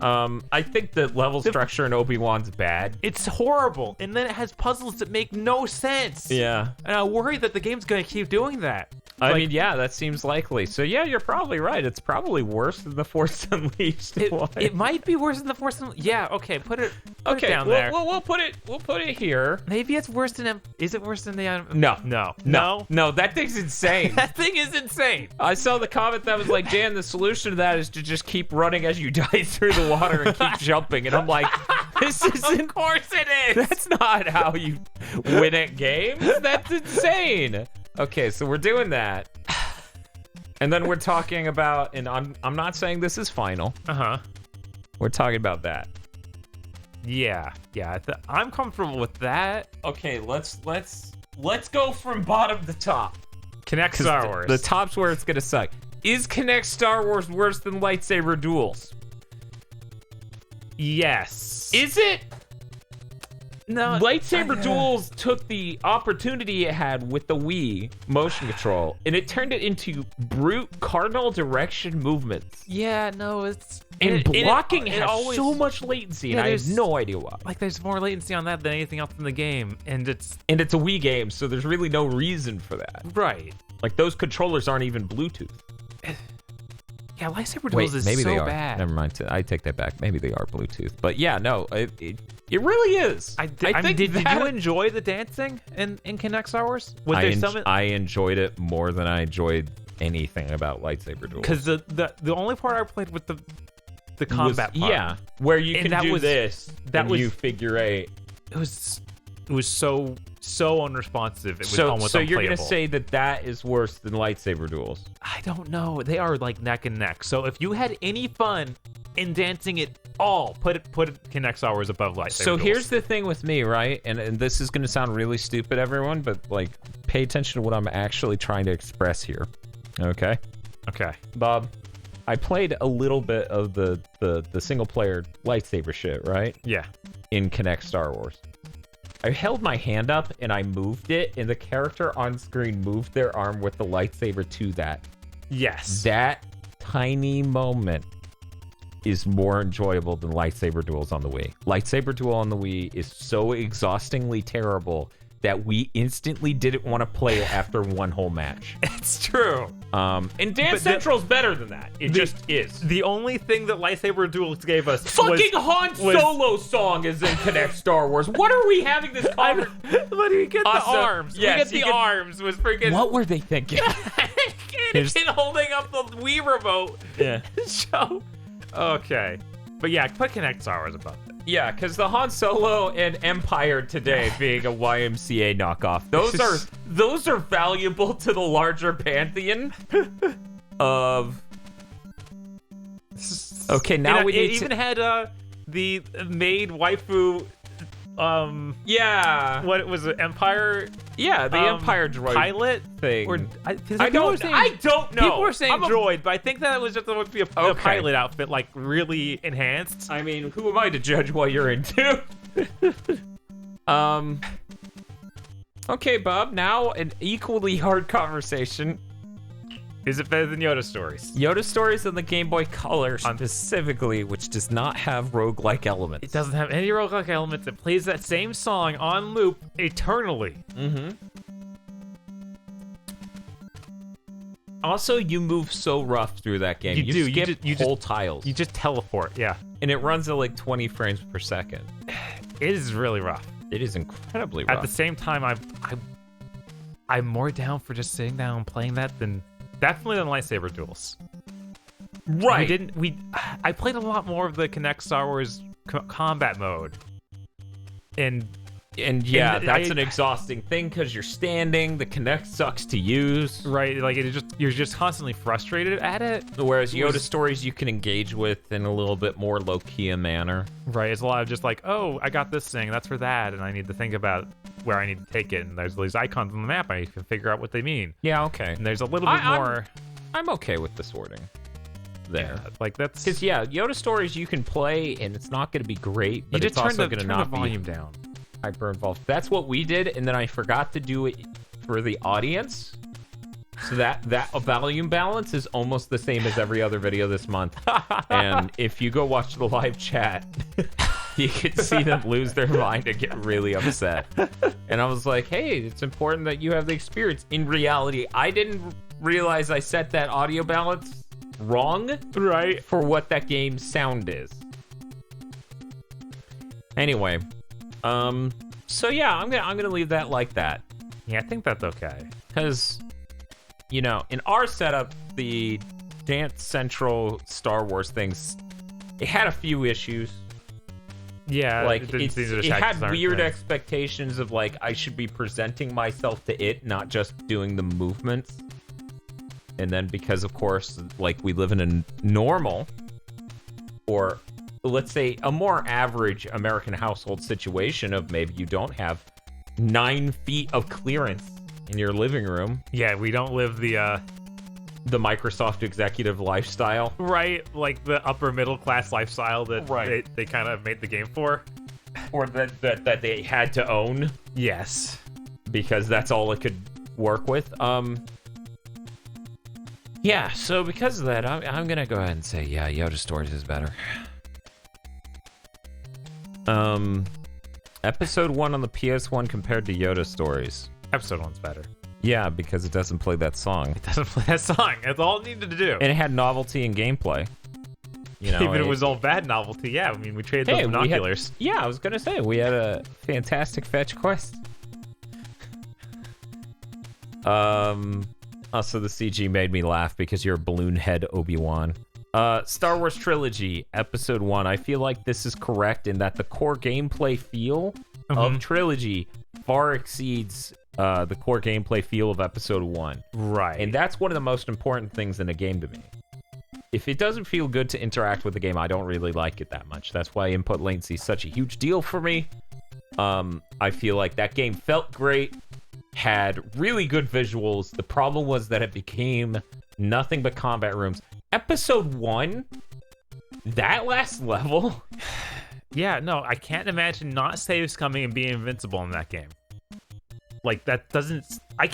I think the level structure in Obi-Wan's bad. It's horrible, and then it has puzzles that make no sense. Yeah. And I worry that the game's gonna keep doing that. I mean, yeah, that seems likely. So yeah, you're probably right. It's probably worse than the Force Unleashed one. It might be worse than the Force Unleashed. Yeah, okay, put it down there. We'll put it here. Maybe it's worse than Is it worse than the No, that thing's insane. That thing is insane. I saw the comment that was like, Dan, the solution to that is to just keep running as you dive through the water and keep jumping. And I'm like, this isn't. Of course it is. That's not how you win at games. That's insane. Okay, so we're doing that. And then we're talking about, and I'm not saying this is final. We're talking about that. Yeah. I'm comfortable with that. Okay, let's go from bottom to top. Connect Star Wars. The top's where it's gonna suck. Is Connect Star Wars worse than lightsaber duels? Yes. Is it? No. Lightsaber duels took the opportunity it had with the Wii motion control, and it turned it into brute cardinal direction movements. Yeah, no, it's... And blocking has so much latency, and I have no idea why. Like, there's more latency on that than anything else in the game, and it's a Wii game, so there's really no reason for that. Right. Like, those controllers aren't even Bluetooth. Yeah, lightsaber duels is maybe so they are. bad. Never mind. I take that back. Maybe they are Bluetooth. But yeah, no, it really is. Did you enjoy the dancing in Connect Star Wars? I enjoyed it more than I enjoyed anything about lightsaber duels. Because the only part I played with the combat part. Yeah, where you can do this. You figure 8. It was so unresponsive. It was almost unplayable. You're gonna say that is worse than lightsaber duels? I don't know. They are like neck and neck. So if you had any fun in dancing at all, put Connect Star Wars above lightsaber duels. Here's the thing with me, right? And this is gonna sound really stupid, everyone, but like, pay attention to what I'm actually trying to express here. Okay, Bob. I played a little bit of the single player lightsaber shit, right? Yeah. In Connect Star Wars. I held my hand up and I moved it, and the character on screen moved their arm with the lightsaber to that. Yes. That tiny moment is more enjoyable than lightsaber duels on the Wii. Lightsaber duel on the Wii is so exhaustingly terrible that we instantly didn't want to play it after one whole match. It's true. And Dance Central's better than that. It just is. The only thing that lightsaber duels gave us fucking Han Solo song is in Connect Star Wars. What are we having this conversation? What do we get? The arms. Yes, we get the arms. Was freaking. What were they thinking? Anakin holding up the Wii remote. Yeah. Show. Okay. But yeah, put Connect Star Wars above it. Yeah, because the Han Solo and Empire today being a YMCA knockoff, those are valuable to the larger pantheon of. Okay, now we need even had the maid waifu Yeah. What was it? Empire? Yeah, the Empire droid pilot thing. Or I don't know. People were saying droid, but I think that was just supposed to be a pilot outfit, like really enhanced. I mean, who am I to judge what you're into? Okay, Bob. Now an equally hard conversation. Is it better than Yoda Stories? Yoda Stories on the Game Boy Color specifically, which does not have roguelike elements. It doesn't have any roguelike elements. It plays that same song on loop eternally. Mm-hmm. Also, you move so rough through that game. You skip whole tiles. You just teleport, yeah. And it runs at like 20 frames per second. It is really rough. It is incredibly rough. At the same time, I'm more down for just sitting down and playing that than definitely than lightsaber duels. Right. I played a lot more of the Kinect Star Wars combat mode. And yeah, that's an exhausting thing because you're standing. The Kinect sucks to use. Right, like you're just constantly frustrated at it. Whereas Yoda Stories you can engage with in a little bit more low-key manner. Right, it's a lot of just like, oh, I got this thing, that's for that, and I need to think about where I need to take it. And there's these icons on the map, I can figure out what they mean. Yeah, okay. And there's a little bit more. I'm okay with the sorting there. Yeah, like that's because Yoda Stories you can play and it's not going to be great, but it's also going to not be volume down. Hyper involved. That's what we did, and then I forgot to do it for the audience. So that volume balance is almost the same as every other video this month. And if you go watch the live chat, you can see them lose their mind and get really upset. And I was like, hey, it's important that you have the experience. In reality, I didn't realize I set that audio balance wrong, right, for what that game's sound is. Anyway, so yeah, I'm gonna leave that like that. Yeah, I think that's okay. Because, you know, in our setup, the Dance Central Star Wars things, it had a few issues. Yeah, like it had weird expectations of like I should be presenting myself to it, not just doing the movements. And then because of course, like we live in a normal, or let's say a more average American household situation of maybe you don't have 9 feet of clearance in your living room. Yeah, we don't live the Microsoft executive lifestyle. Right, like the upper middle class lifestyle that they kind of made the game for. Or that they had to own. Yes. Because that's all it could work with. Yeah, so because of that, I'm gonna go ahead and say, yeah, Yoda Stories is better. Episode 1 on the PS1 compared to Yoda Stories. Episode 1's better. Yeah, because it doesn't play that song. It doesn't play that song. That's all it needed to do. And it had novelty in gameplay. You know, even if it was all bad novelty, yeah. I mean, we traded those binoculars. I was gonna say we had a fantastic fetch quest. Also, the CG made me laugh because you're a balloon head Obi-Wan. Star Wars Trilogy, Episode 1. I feel like this is correct in that the core gameplay feel of Trilogy far exceeds the core gameplay feel of Episode 1. Right. And that's one of the most important things in a game to me. If it doesn't feel good to interact with the game, I don't really like it that much. That's why input latency is such a huge deal for me. I feel like that game felt great, had really good visuals. The problem was that it became nothing but combat rooms. Episode 1, that last level. Yeah, no, I can't imagine not saves coming and being invincible in that game. Like, that doesn't... I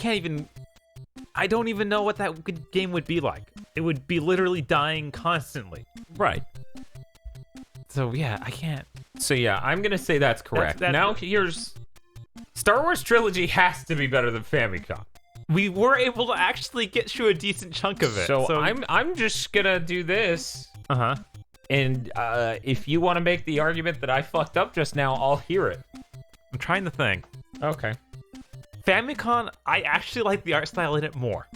don't even know what that game would be like. It would be literally dying constantly. Right. So, yeah, I can't... So, yeah, I'm going to say that's correct. Now, here's... Star Wars Trilogy has to be better than Famicom. We were able to actually get through a decent chunk of it. So I'm just going to do this. Uh-huh. And if you want to make the argument that I fucked up just now, I'll hear it. I'm trying to think. Okay. Famicom, I actually like the art style in it more.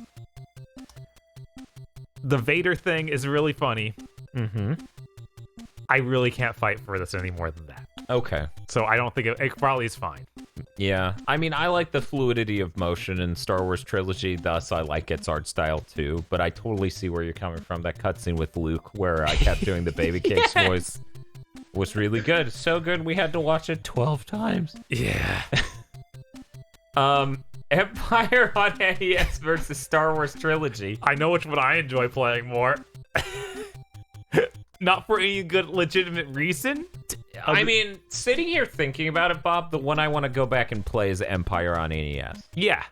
The Vader thing is really funny. Mm-hmm. I really can't fight for this any more than that. Okay. So I don't think it probably is fine. Yeah. I mean, I like the fluidity of motion in Star Wars Trilogy, thus I like its art style too, but I totally see where you're coming from. That cutscene with Luke where I kept doing the baby cakes voice was really good. So good we had to watch it 12 times. Yeah. Empire on NES versus Star Wars Trilogy. I know which one I enjoy playing more. Not for any good legitimate reason. I mean, sitting here thinking about it, Bob, the one I want to go back and play is Empire on NES. Yeah.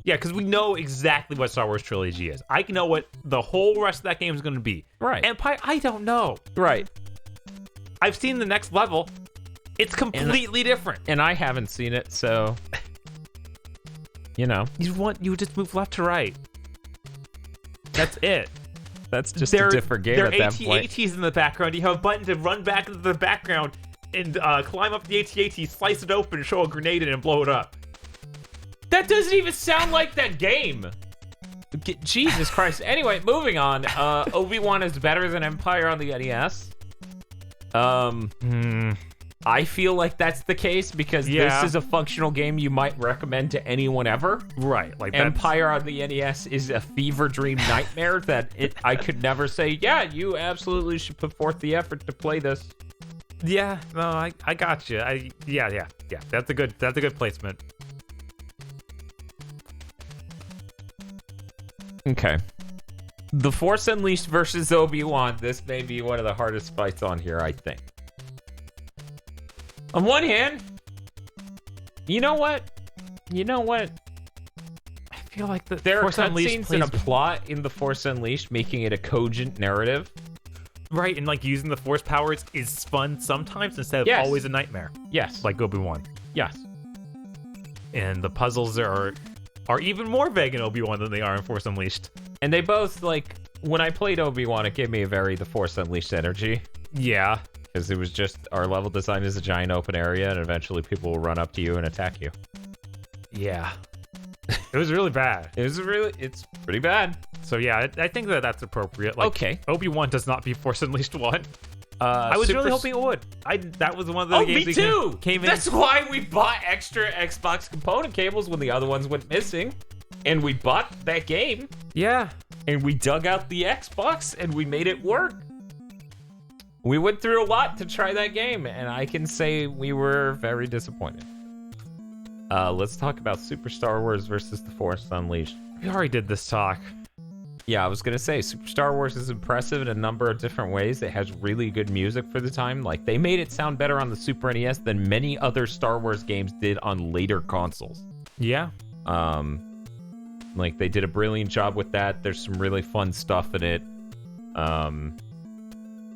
Yeah, because we know exactly what Star Wars Trilogy is. I know what the whole rest of that game is going to be. Right. Empire, I don't know. Right. I've seen the next level. It's completely different. And I haven't seen it, so... You know. You just move left to right. That's it. That's just a different game at that point. There are AT-ATs in the background. You have a button to run back into the background and climb up the AT-AT, slice it open, show a grenade in it, and blow it up. That doesn't even sound like that game. Jesus Christ. Anyway, moving on. Obi-Wan is better than Empire on the NES. I feel like that's the case because this is a functional game you might recommend to anyone ever. Right. Like Empire on the NES is a fever dream nightmare that I could never say, yeah, you absolutely should put forth the effort to play this. Yeah, no, I got you. Yeah. That's a good placement. Okay. The Force Unleashed versus Obi-Wan. This may be one of the hardest fights on here, I think. On one hand, you know what? I feel like there are cutscenes and a plot in The Force Unleashed, making it a cogent narrative. Right, and like using the Force powers is fun sometimes instead of always a nightmare. Yes. Like Obi-Wan. Yes. And the puzzles are even more vague in Obi-Wan than they are in Force Unleashed. And they both, like, when I played Obi-Wan, it gave me a very The Force Unleashed energy. Yeah. Because it was just, our level design is a giant open area, and eventually people will run up to you and attack you. Yeah. It was really bad. It's pretty bad. So yeah, I think that's appropriate. Like, okay. Obi-Wan does not beat Force Unleashed 1. I was really hoping it would. That was one of the games me too! Came in. That's why we bought extra Xbox component cables when the other ones went missing. And we bought that game. Yeah. And we dug out the Xbox and we made it work. We went through a lot to try that game, and I can say we were very disappointed. Let's talk about Super Star Wars versus The Force Unleashed. We already did this talk. Yeah, I was gonna say, Super Star Wars is impressive in a number of different ways. It has really good music for the time. Like, they made it sound better on the Super NES than many other Star Wars games did on later consoles. Yeah. Like, they did a brilliant job with that. There's some really fun stuff in it.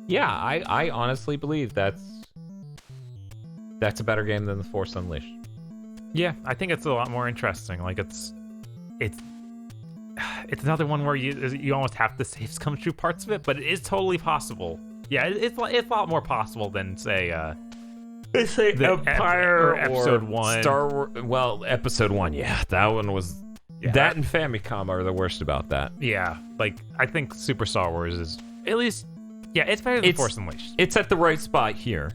Yeah, I honestly believe that's a better game than The Force Unleashed. Yeah, I think it's a lot more interesting. Like, it's another one where you almost have to save some true parts of it, but it is totally possible. Yeah, it's a lot more possible than say Empire or Episode 1. Star Wars. Well, Episode 1, yeah, that one was. Yeah, that and Famicom are the worst about that. Yeah, like I think Super Star Wars is at least. Yeah, it's better than Force Unleashed. It's at the right spot here.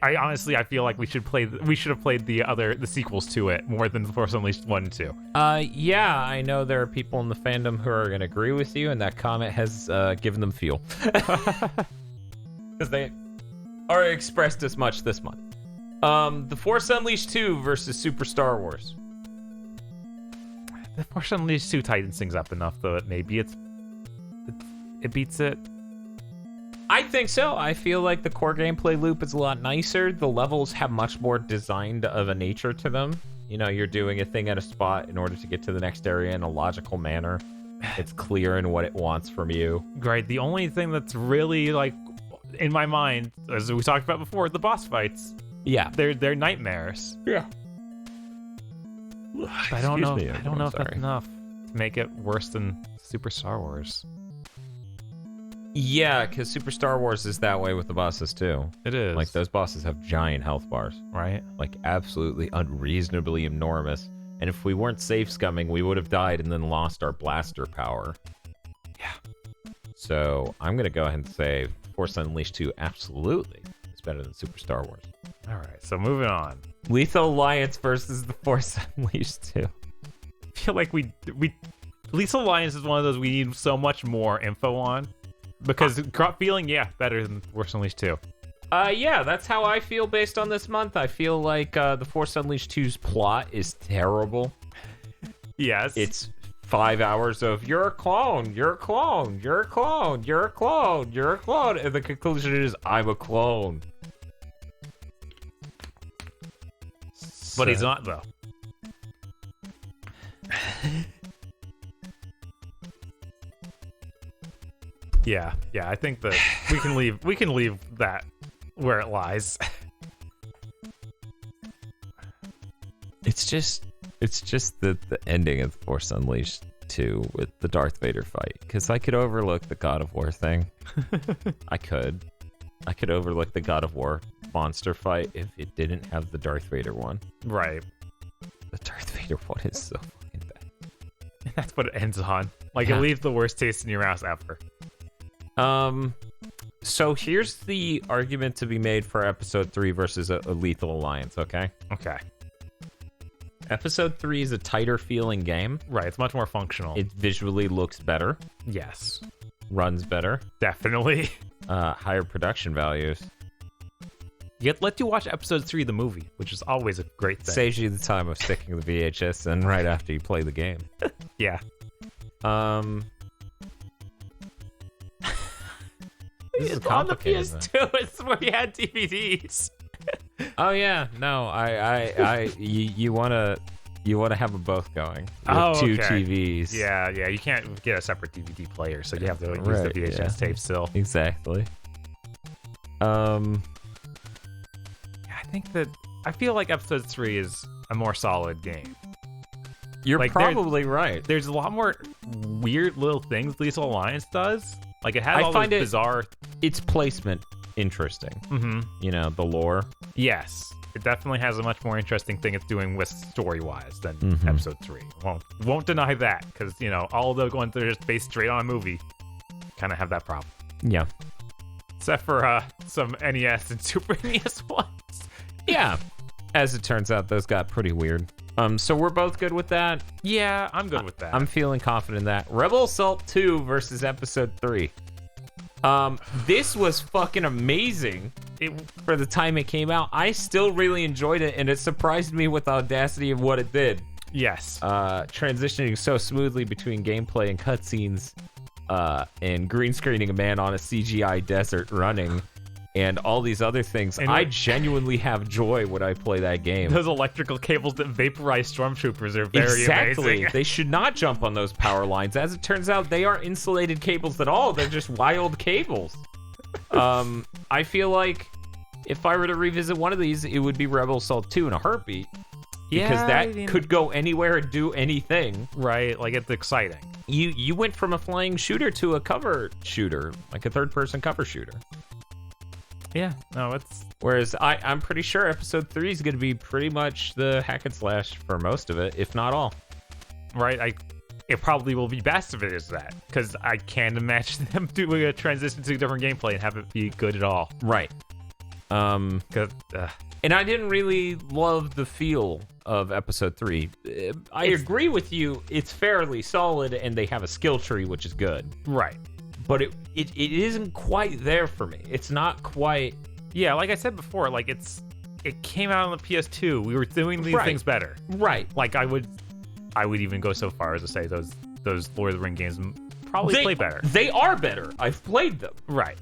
I honestly, I feel like we should have played the sequels to it more than Force Unleashed 1 and 2. Yeah, I know there are people in the fandom who are going to agree with you, and that comment has given them fuel. Because they are expressed as much this month. The Force Unleashed 2 versus Super Star Wars. The Force Unleashed 2 tightens things up enough, though, that maybe it beats it. I think so. I feel like the core gameplay loop is a lot nicer. The levels have much more designed of a nature to them. You know, you're doing a thing at a spot in order to get to the next area in a logical manner. It's clear in what it wants from you. Right. The only thing that's really, like, in my mind, as we talked about before, the boss fights. Yeah. They're nightmares. Yeah. I don't know if that's enough to make it worse than Super Star Wars. Yeah, because Super Star Wars is that way with the bosses, too. It is. Like, those bosses have giant health bars. Right. Like, absolutely unreasonably enormous. And if we weren't safe scumming, we would have died and then lost our blaster power. Yeah. So, I'm going to go ahead and say Force Unleashed 2 absolutely is better than Super Star Wars. All right, so moving on. Lethal Alliance versus the Force Unleashed 2. I feel like we Lethal Alliance is one of those we need so much more info on. Because gut feeling, yeah, better than Force Unleashed 2. Yeah, that's how I feel based on this month. I feel like The Force Unleashed 2's plot is terrible. Yes. It's 5 hours of you're a clone, you're a clone, you're a clone, you're a clone, you're a clone, and the conclusion is I'm a clone. But he's not though. Yeah, I think that we can leave that where it lies. It's just the ending of The Force Unleashed 2 with the Darth Vader fight. Because I could overlook the God of War thing. I could overlook the God of War monster fight if it didn't have the Darth Vader one. Right. The Darth Vader one is so fucking bad. That's what it ends on. Like, Yeah. it leaves the worst taste in your mouth ever. So here's the argument to be made for Episode 3 versus a Lethal Alliance, okay? Okay. Episode 3 is a tighter feeling game. Right, it's much more functional. It visually looks better, Yes. runs better, Definitely. higher production values. Yet let you watch episode 3 of the movie, which is always a great thing. Saves you the time of sticking the VHS in right after you play the game. Yeah. This is on the complicated, PS2, it's where you had DVDs. Oh yeah, no, you wanna have them both going with two okay. TVs. Yeah, you can't get a separate DVD player, so you have to use Right, the VHS yeah. tape still. Exactly. I think that I feel like episode 3 is a more solid game. You're Like, probably right. There's a lot more weird little things Lethal Alliance does. Like, it has I all find those it- bizarre. Its placement interesting. You know, the lore. Yes, it definitely has a much more interesting thing it's doing with story-wise than Mhm. episode 3. Won't deny that, because all of the ones that are just based straight on a movie kind of have that problem. Yeah. Except for some NES and Super NES ones. Yeah. As it turns out, those got pretty weird. So we're both good with that. Yeah, I'm good with that. I'm feeling confident in that. Rebel Assault 2 versus Episode 3. This was fucking amazing for the time it came out. I still really enjoyed it, and it surprised me with the audacity of what it did. Yes. Transitioning so smoothly between gameplay and cutscenes, and green screening a man on a CGI desert running, and all these other things. And I genuinely have joy when I play that game. Those electrical cables that vaporize stormtroopers are very Exactly. amazing. They should not jump on those power lines. As it turns out, they aren't insulated cables at all. They're just wild cables. I feel like if I were to revisit one of these, it would be Rebel Assault 2 in a heartbeat. Because could go anywhere and do anything. Right, like it's exciting. You went from a flying shooter to a cover shooter, like a third-person cover shooter. Yeah, no, it's... Whereas I'm pretty sure Episode 3 is going to be pretty much the hack and slash for most of it, if not all. Right, it probably will be best if it is that, because I can't imagine them doing a transition to a different gameplay and have it be good at all. Right. 'Cause, And I didn't really love the feel of Episode 3. I agree with you, it's fairly solid, and they have a skill tree, which is good. right. But it isn't quite there for me. It's not quite... Yeah, like I said before, like it came out on the PS2. We were doing these Right. things better. Right. Like I would even go so far as to say those Lord of the Ring games probably play better. They are better. I've played them. Right.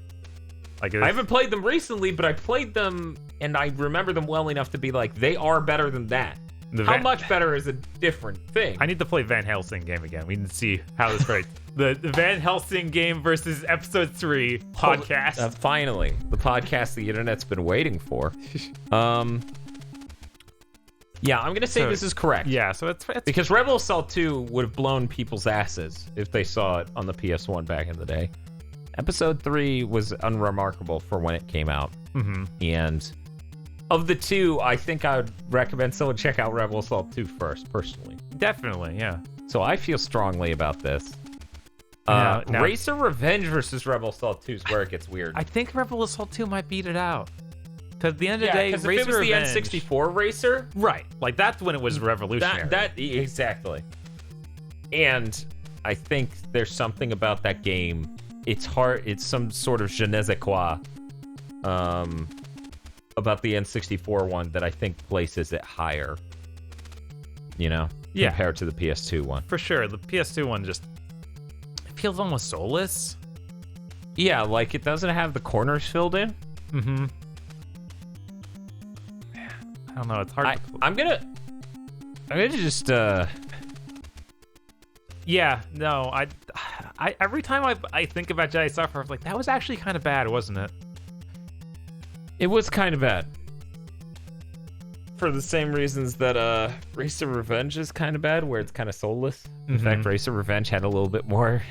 Like I haven't played them recently, but I played them, and I remember them well enough to be like, they are better than that. How much better is a different thing. I need to play Van Helsing game again. We need to see how this breaks. the Van Helsing game versus Episode 3 podcast. Finally, the podcast the internet's been waiting for. Yeah, I'm gonna say this is correct. Yeah, so it's Because Rebel Assault 2 would have blown people's asses if they saw it on the PS1 back in the day. Episode 3 was unremarkable for when it came out. And of the two, I think I would recommend someone check out Rebel Assault 2 first, personally. definitely, yeah. So I feel strongly about this. Now- Racer Revenge versus Rebel Assault 2 is where it gets weird. I think Rebel Assault 2 might beat it out. Because at the end of the day, because if Racer it was the Revenge, N64 Racer, right? Like that's when it was revolutionary. exactly. And I think there's something about that game. It's hard. It's some sort of je ne sais quoi. about the N64 one that I think places it higher. Compared to the PS2 one. For sure, the PS2 one just it feels almost soulless. Yeah, like it doesn't have the corners filled in. Mm-hmm. I don't know. It's hard. I'm gonna just. Yeah. No. I every time I think about Jedi Survivor, I was like, that was actually kind of bad, wasn't it? It was kind of bad. For the same reasons that Race of Revenge is kind of bad, where it's kind of soulless. In fact, Race of Revenge had a little bit more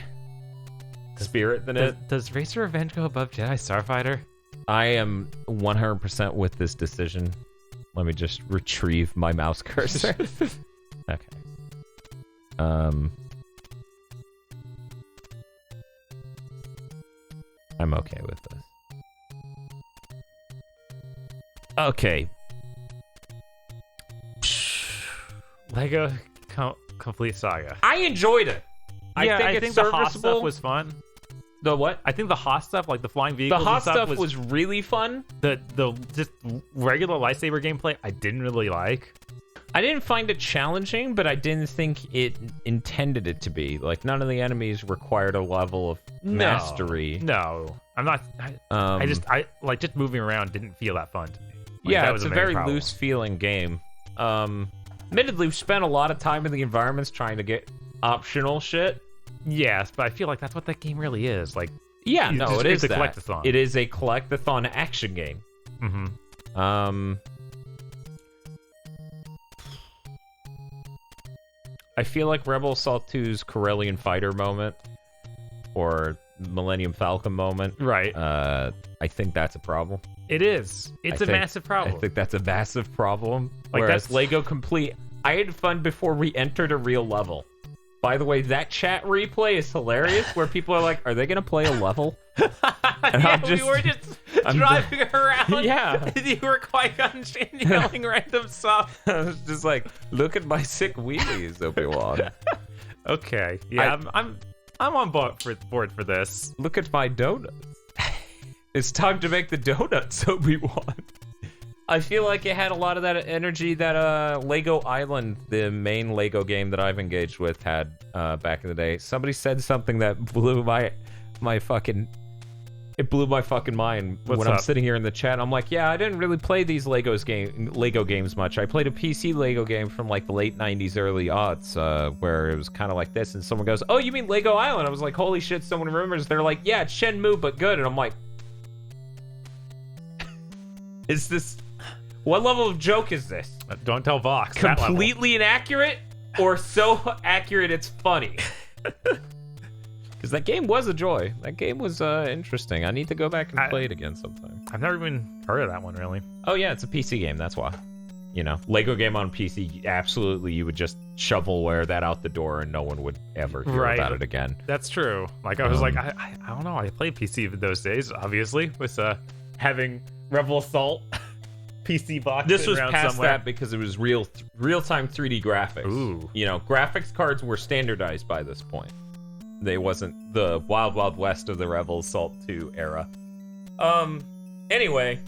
spirit than it. Does Race of Revenge go above Jedi Starfighter? I am 100% with this decision. Let me just retrieve my mouse cursor. Okay. I'm okay with this. Okay. Lego Complete Saga. I enjoyed it. Yeah, I think the Haas stuff was fun. The what? I think the Haas stuff, like the flying vehicles, The Haas and stuff was really fun. The just regular lightsaber gameplay, I didn't really like. I didn't find it challenging, but I didn't think it intended it to be. Like, none of the enemies required a level of mastery. No, I'm not. I just moving around didn't feel that fun to me. Like, yeah, that it's was a very problem. loose feeling game. Admittedly, we've spent a lot of time in the environments trying to get optional shit. Yes, but I feel like that's what that game really is. Like, yeah, no, it's a collectathon. It is a collectathon action game. Mm-hmm. I feel like Rebel Assault 2's Corellian Fighter moment, or Millennium Falcon moment. Right. I think that's a problem. It is. It's a massive problem. I think that's a massive problem. Like, Whereas that's... Lego Complete, I had fun before we entered a real level. By the way, that chat replay is hilarious, where people are like, are they going to play a level? And yeah, we were just driving around. Yeah. And you were Qui-Gon yelling random stuff. I was just like, look at my sick wheelies, Obi-Wan. Okay. Yeah, I'm on board for this. Look at my donuts. It's time to make the donuts, Obi-Wan. I feel like it had a lot of that energy that Lego Island, the main Lego game that I've engaged with, had back in the day. Somebody said something that blew my fucking mind. What's when up? I'm sitting here in the chat. I'm like, yeah, I didn't really play these Lego games much. I played a PC Lego game from like the late 90s, early aughts, where it was kind of like this. And someone goes, oh, you mean Lego Island? I was like, holy shit, someone remembers. They're like, yeah, it's Shenmue, but good. And I'm like, is this... What level of joke is this? Don't tell Vox. Completely inaccurate, or so accurate it's funny? Because that game was a joy. That game was interesting. I need to go back and play it again sometime. I've never even heard of that one, really. Oh yeah, it's a PC game. That's why. Lego game on PC. Absolutely, you would just shovelware that out the door, and no one would ever hear about it again. That's true. Like I was like, I don't know. I played PC those days, obviously, with having Rebel Assault. PC box. This was past somewhere. that because it was real-time 3D graphics. Ooh. Graphics cards were standardized by this point. They wasn't the Wild Wild West of the Rebel Assault 2 era. Anyway.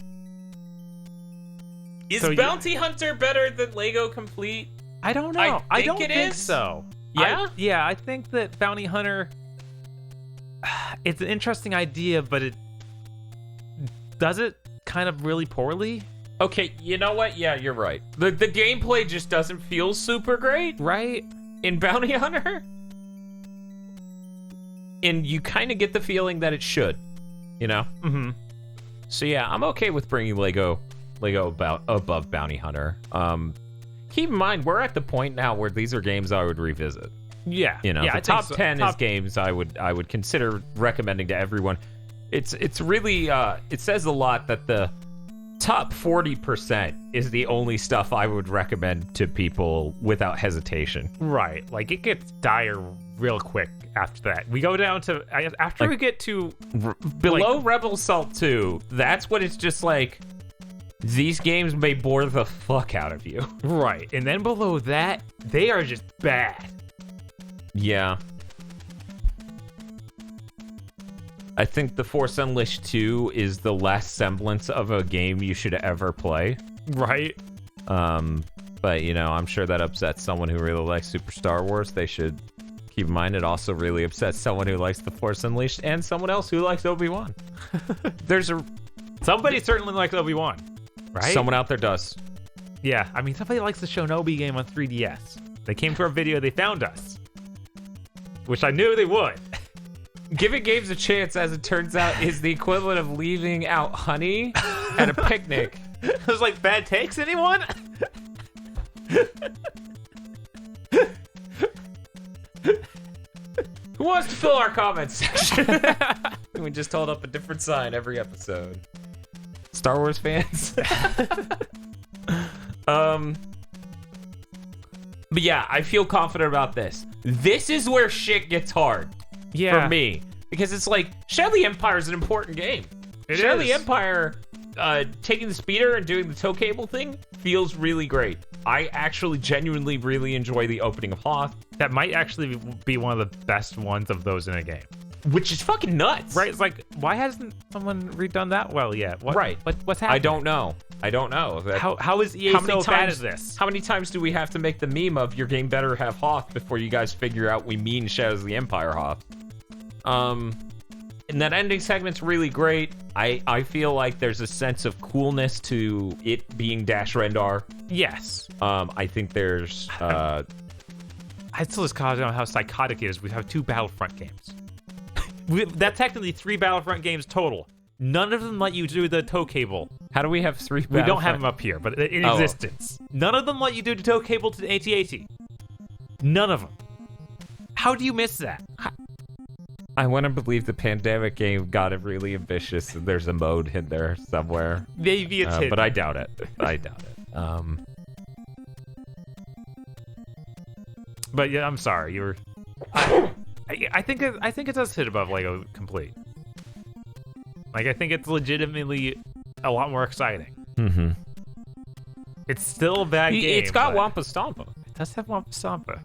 Is Bounty Hunter better than Lego Complete? I don't know. I don't think so. Yeah? I think that Bounty Hunter... It's an interesting idea, but it... Does it kind of really poorly? Okay, you know what? Yeah, you're right. The gameplay just doesn't feel super great. Right? In Bounty Hunter. And you kind of get the feeling that it should. Mm-hmm. So yeah, I'm okay with bringing Lego above Bounty Hunter. Keep in mind, we're at the point now where these are games I would revisit. Yeah. The top 10 is games I would consider recommending to everyone. It's really it says a lot that the top 40% is the only stuff I would recommend to people without hesitation. Right. Like, it gets dire real quick after that. We go down to... After we get to... Below Rebel Assault 2, that's when it's just like... These games may bore the fuck out of you. Right. And then below that, they are just bad. Yeah. I think The Force Unleashed 2 is the last semblance of a game you should ever play. Right. But, you know, I'm sure that upsets someone who really likes Super Star Wars. They should keep in mind it also really upsets someone who likes The Force Unleashed and someone else who likes Obi-Wan. Somebody certainly likes Obi-Wan, right? Someone out there does. Yeah, I mean, somebody likes the Shinobi game on 3DS. They came to our video, they found us. Which I knew they would. Giving games a chance, as it turns out, is the equivalent of leaving out honey at a picnic. It was like, bad takes, anyone? Who wants to fill our comments section? We just hold up a different sign every episode. Star Wars fans? But yeah, I feel confident about this. This is where shit gets hard for me. Because it's like, Shadow of the Empire is an important game. Shadow of the Empire, taking the speeder and doing the tow cable thing feels really great. I actually genuinely really enjoy the opening of Hoth. That might actually be one of the best ones of those in a game. Which is fucking nuts. Right? It's like, why hasn't someone redone that well yet? Right. What's happening? I don't know. How is EA so bad at this? How many times do we have to make the meme of your game better have Hoth before you guys figure out we mean Shadows of the Empire Hoth? And that ending segment's really great. I feel like there's a sense of coolness to it being Dash Rendar. Yes. I think there's I still just call out how psychotic it is. We have 2 Battlefront games. That's technically 3 Battlefront games total. None of them let you do the tow cable. How do we have 3 We don't have them up here, but in existence. None of them let you do the tow cable to the AT-AT. None of them. How do you miss that? I want to believe the Pandemic game got it really ambitious and there's a mode in there somewhere. Maybe it's hidden. But I doubt it. I doubt it. But yeah, I'm sorry. I think it does hit above Lego Complete. Like, I think it's legitimately a lot more exciting. Mm-hmm. It's still a bad game. It's got Wampa Stompa. It does have Wampa Stompa.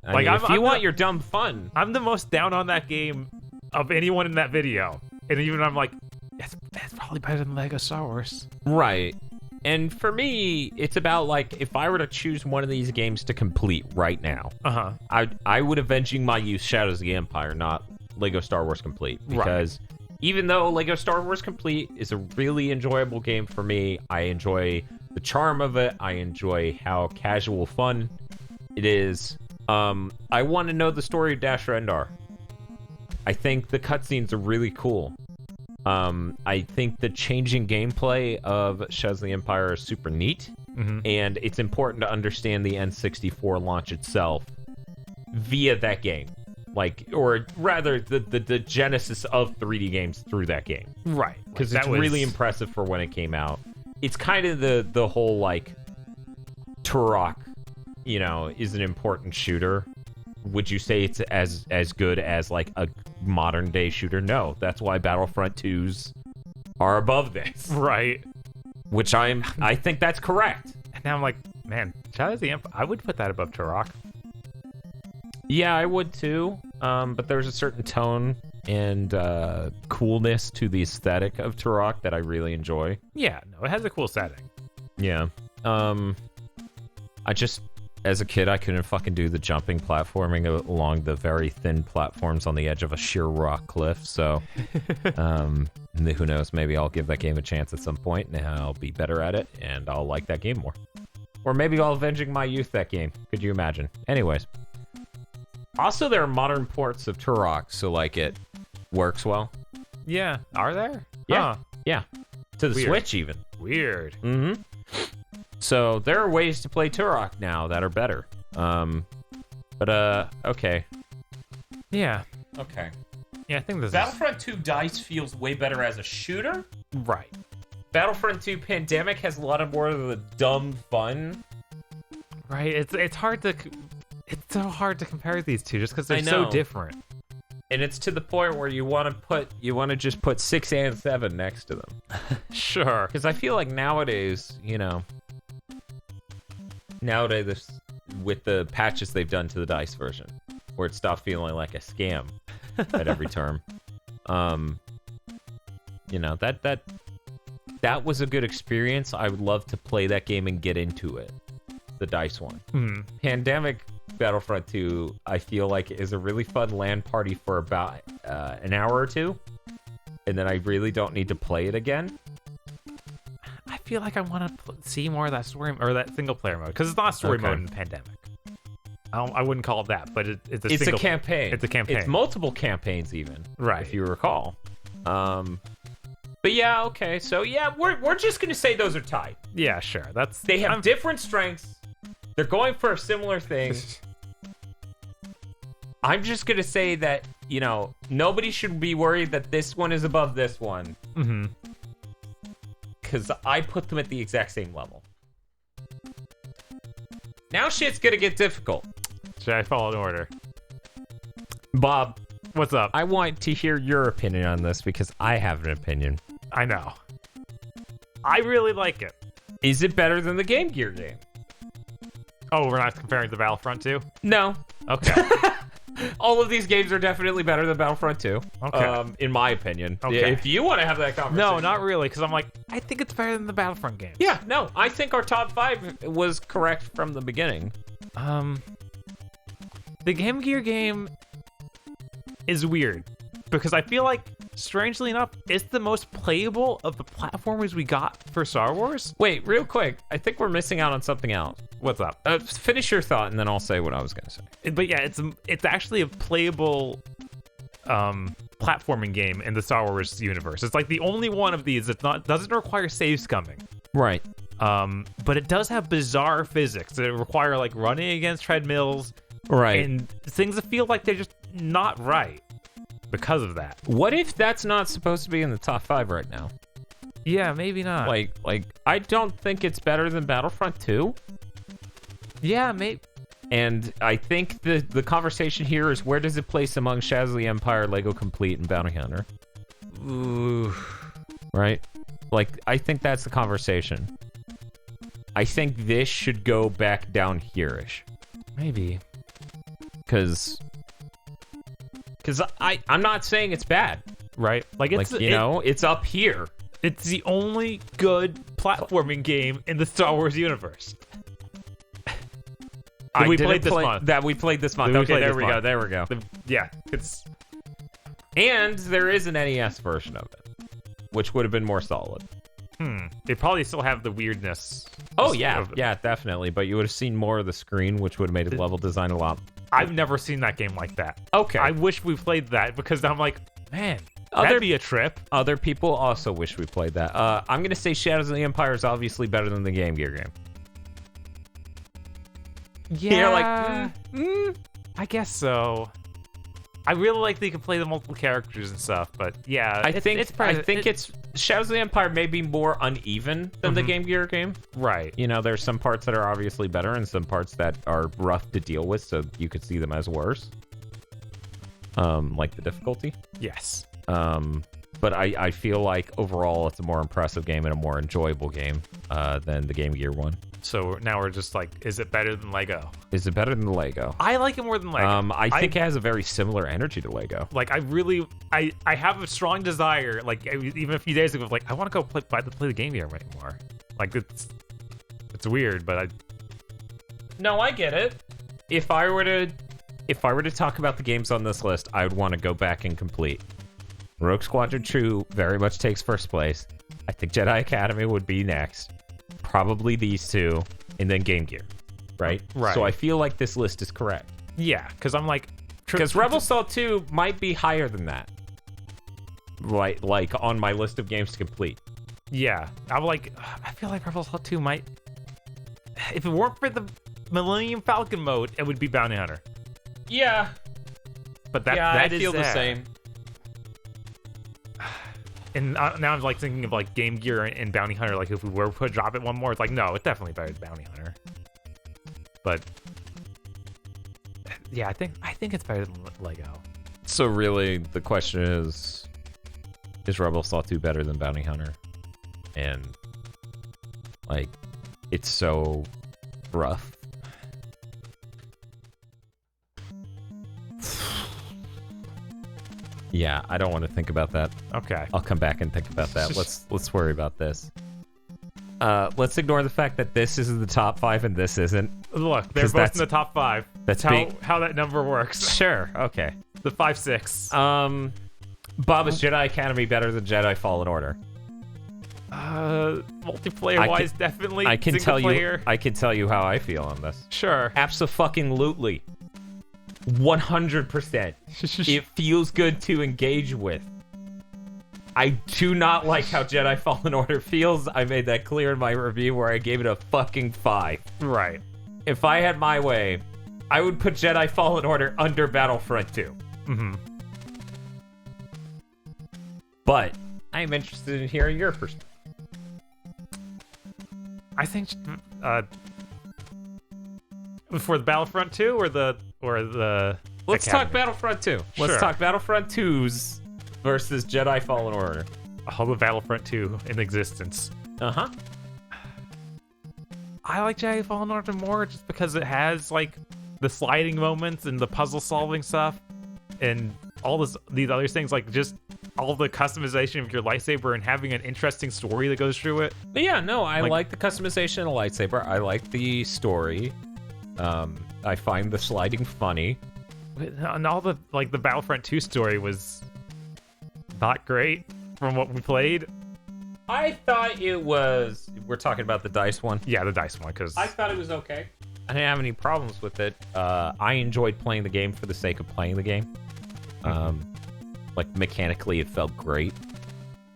Like, if you want your dumb fun. I'm the most down on that game of anyone in that video. And even I'm like, that's probably better than Lego Star Wars. Right. And for me, it's about, like, if I were to choose one of these games to complete right now, I would Avenging My Youth Shadows of the Empire, not Lego Star Wars Complete. Because even though Lego Star Wars Complete is a really enjoyable game for me, I enjoy the charm of it. I enjoy how casual fun it is. I want to know the story of Dash Rendar. I think the cutscenes are really cool. I think the changing gameplay of Shadows of the Empire is super neat, and it's important to understand the N64 launch itself via that game. Like, or rather, the genesis of 3D games through that game. Right. Because it's really impressive for when it came out. It's kind of the whole, like, Turok, you know, is an important shooter. Would you say it's as good as, like, a modern day shooter? No. That's why Battlefront 2s are above this. Right. Which I think that's correct. And now I'm like, man, Shadows of the Empire, I would put that above Turok. Yeah, I would too. But there's a certain tone and coolness to the aesthetic of Turok that I really enjoy. Yeah, no, it has a cool setting. Yeah. I just, as a kid, I couldn't fucking do the jumping platforming along the very thin platforms on the edge of a sheer rock cliff. So, who knows? Maybe I'll give that game a chance at some point, and I'll be better at it, and I'll like that game more. Or maybe I'll Avenging My Youth that game. Could you imagine? Anyways. Also, there are modern ports of Turok, so, like, it works well. Yeah. Are there? Yeah. Huh. Yeah. To the Switch, even. Weird. Mm-hmm. So there are ways to play Turok now that are better. Okay. Yeah. Okay. Yeah, I think this Battlefront 2 DICE feels way better as a shooter. Right. Battlefront 2 Pandemic has a lot of more of the dumb fun. Right. It's hard to... It's so hard to compare these two just because they're so different. And it's to the point where you want to just put 6 and 7 next to them. Sure. Because I feel like nowadays, nowadays with the patches they've done to the DICE version, where it stopped feeling like a scam at every term. You know, that was a good experience. I would love to play that game and get into it. The DICE one. Pandemic Battlefront 2, I feel like is a really fun LAN party for about an hour or two, and then I really don't need to play it again. I feel like I want to see more of that story or that single player mode because it's not a story mode in Pandemic. I wouldn't call it that, but it's a campaign. It's a campaign. It's multiple campaigns even, right? If you recall. But yeah, okay. So yeah, we're just gonna say those are tied. Yeah, sure. They have different strengths. They're going for a similar thing. I'm just gonna say that, you know, nobody should be worried that this one is above this one. Because I put them at the exact same level. Now shit's gonna get difficult. Should I follow in order? Bob, what's up? I want to hear your opinion on this because I have an opinion. I know. I really like it. Is it better than the Game Gear game? Oh, we're not comparing to Battlefront 2? No. Okay. All of these games are definitely better than Battlefront 2. Okay. In my opinion. Okay. If you want to have that conversation. No, not really, because I'm like, I think it's better than the Battlefront games. Yeah, no, I think our top 5 was correct from the beginning. The Game Gear game is weird because I feel like, strangely enough, it's the most playable of the platformers we got for Star Wars. Wait, real quick. I think we're missing out on something else. What's up? Finish your thought, and then I'll say what I was going to say. But yeah, it's actually a playable platforming game in the Star Wars universe. It's like the only one of these that doesn't require save scumming. Right. But it does have bizarre physics that require like running against treadmills. Right. And things that feel like they're just not right because of that. What if that's not supposed to be in the top 5 right now? Yeah, maybe not. Like I don't think it's better than Battlefront 2. Yeah, maybe. And I think the conversation here is where does it place among Shadows of the Empire, Lego Complete, and Bounty Hunter? Ooh. Right? Like, I think that's the conversation. I think this should go back down here-ish. Maybe. Because I'm not saying it's bad. Right? Like, it's up here. It's the only good platforming game in the Star Wars universe. We played this month. Okay, there we go. There we go. Yeah, it's... And there is an NES version of it, which would have been more solid. They probably still have the weirdness. Oh, yeah. Yeah, definitely. But you would have seen more of the screen, which would have made the level design a lot... I've never seen that game like that. Okay. I wish we played that because I'm like, man, that'd be a trip. Other people also wish we played that. I'm going to say Shadows of the Empire is obviously better than the Game Gear game. Yeah, you're like, I guess so. I really like that you can play the multiple characters and stuff, but yeah, I think it's Shadows of the Empire may be more uneven than the Game Gear game. Right. You know, there's some parts that are obviously better and some parts that are rough to deal with, so you could see them as worse. Like the difficulty. Yes. But I feel like overall it's a more impressive game and a more enjoyable game than the Game Gear one. So now we're just like, is it better than Lego? Is it better than Lego? I like it more than Lego. I think it has a very similar energy to Lego. Like, I have a strong desire, like, even a few days ago, like, I want to go play the Game Gear anymore. Like, it's weird, but No, I get it. If I were to talk about the games on this list, I would want to go back and complete. Rogue Squadron 2 very much takes first place. I think Jedi Academy would be next. Probably these two, and then Game Gear, right? Right. So I feel like this list is correct. Yeah, because I'm like... Because Rebel Assault 2 might be higher than that. Right, like on my list of games to complete. Yeah, I feel like Rebel Assault 2 might... If it weren't for the Millennium Falcon mode, it would be Bounty Hunter. Yeah. But that I feel the same. And now I'm like thinking of like Game Gear and Bounty Hunter. Like if we were to drop it one more, it's like no, it's definitely better than Bounty Hunter. But yeah, I think it's better than Lego. So really, the question is Rebel Assault 2 better than Bounty Hunter? And like, it's so rough. Yeah, I don't want to think about that. Okay. I'll come back and think about that. Let's worry about this. Let's ignore the fact that this is the top 5 and this isn't. Look, they're both in the top 5. That's how that number works. Sure. Okay. The 5, 6. Bob, is Jedi Academy better than Jedi Fallen Order? Multiplayer-wise, definitely. I can tell player. you. I can tell you how I feel on this. Sure. Abso-fucking-lutely. 100%. It feels good to engage with. I do not like how Jedi Fallen Order feels. I made that clear in my review where I gave it a fucking 5. Right. If I had my way, I would put Jedi Fallen Order under Battlefront 2. Mm-hmm. But I am interested in hearing your perspective. I think for the Battlefront 2 or the Let's Academy? talk Battlefront 2. Let's Sure. talk Battlefront 2's versus Jedi Fallen Order. All the Battlefront 2 in existence. Uh-huh. I like Jedi Fallen Order more just because it has like the sliding moments and the puzzle solving stuff and all these other things, like just all the customization of your lightsaber and having an interesting story that goes through it. But yeah, no, I like the customization of the lightsaber. I like the story. I find the sliding funny. And all the Battlefront 2 story was not great from what we played. I thought it was... We're talking about the DICE one? Yeah, the DICE one, because... I thought it was okay. I didn't have any problems with it. I enjoyed playing the game for the sake of playing the game. Like, mechanically, it felt great.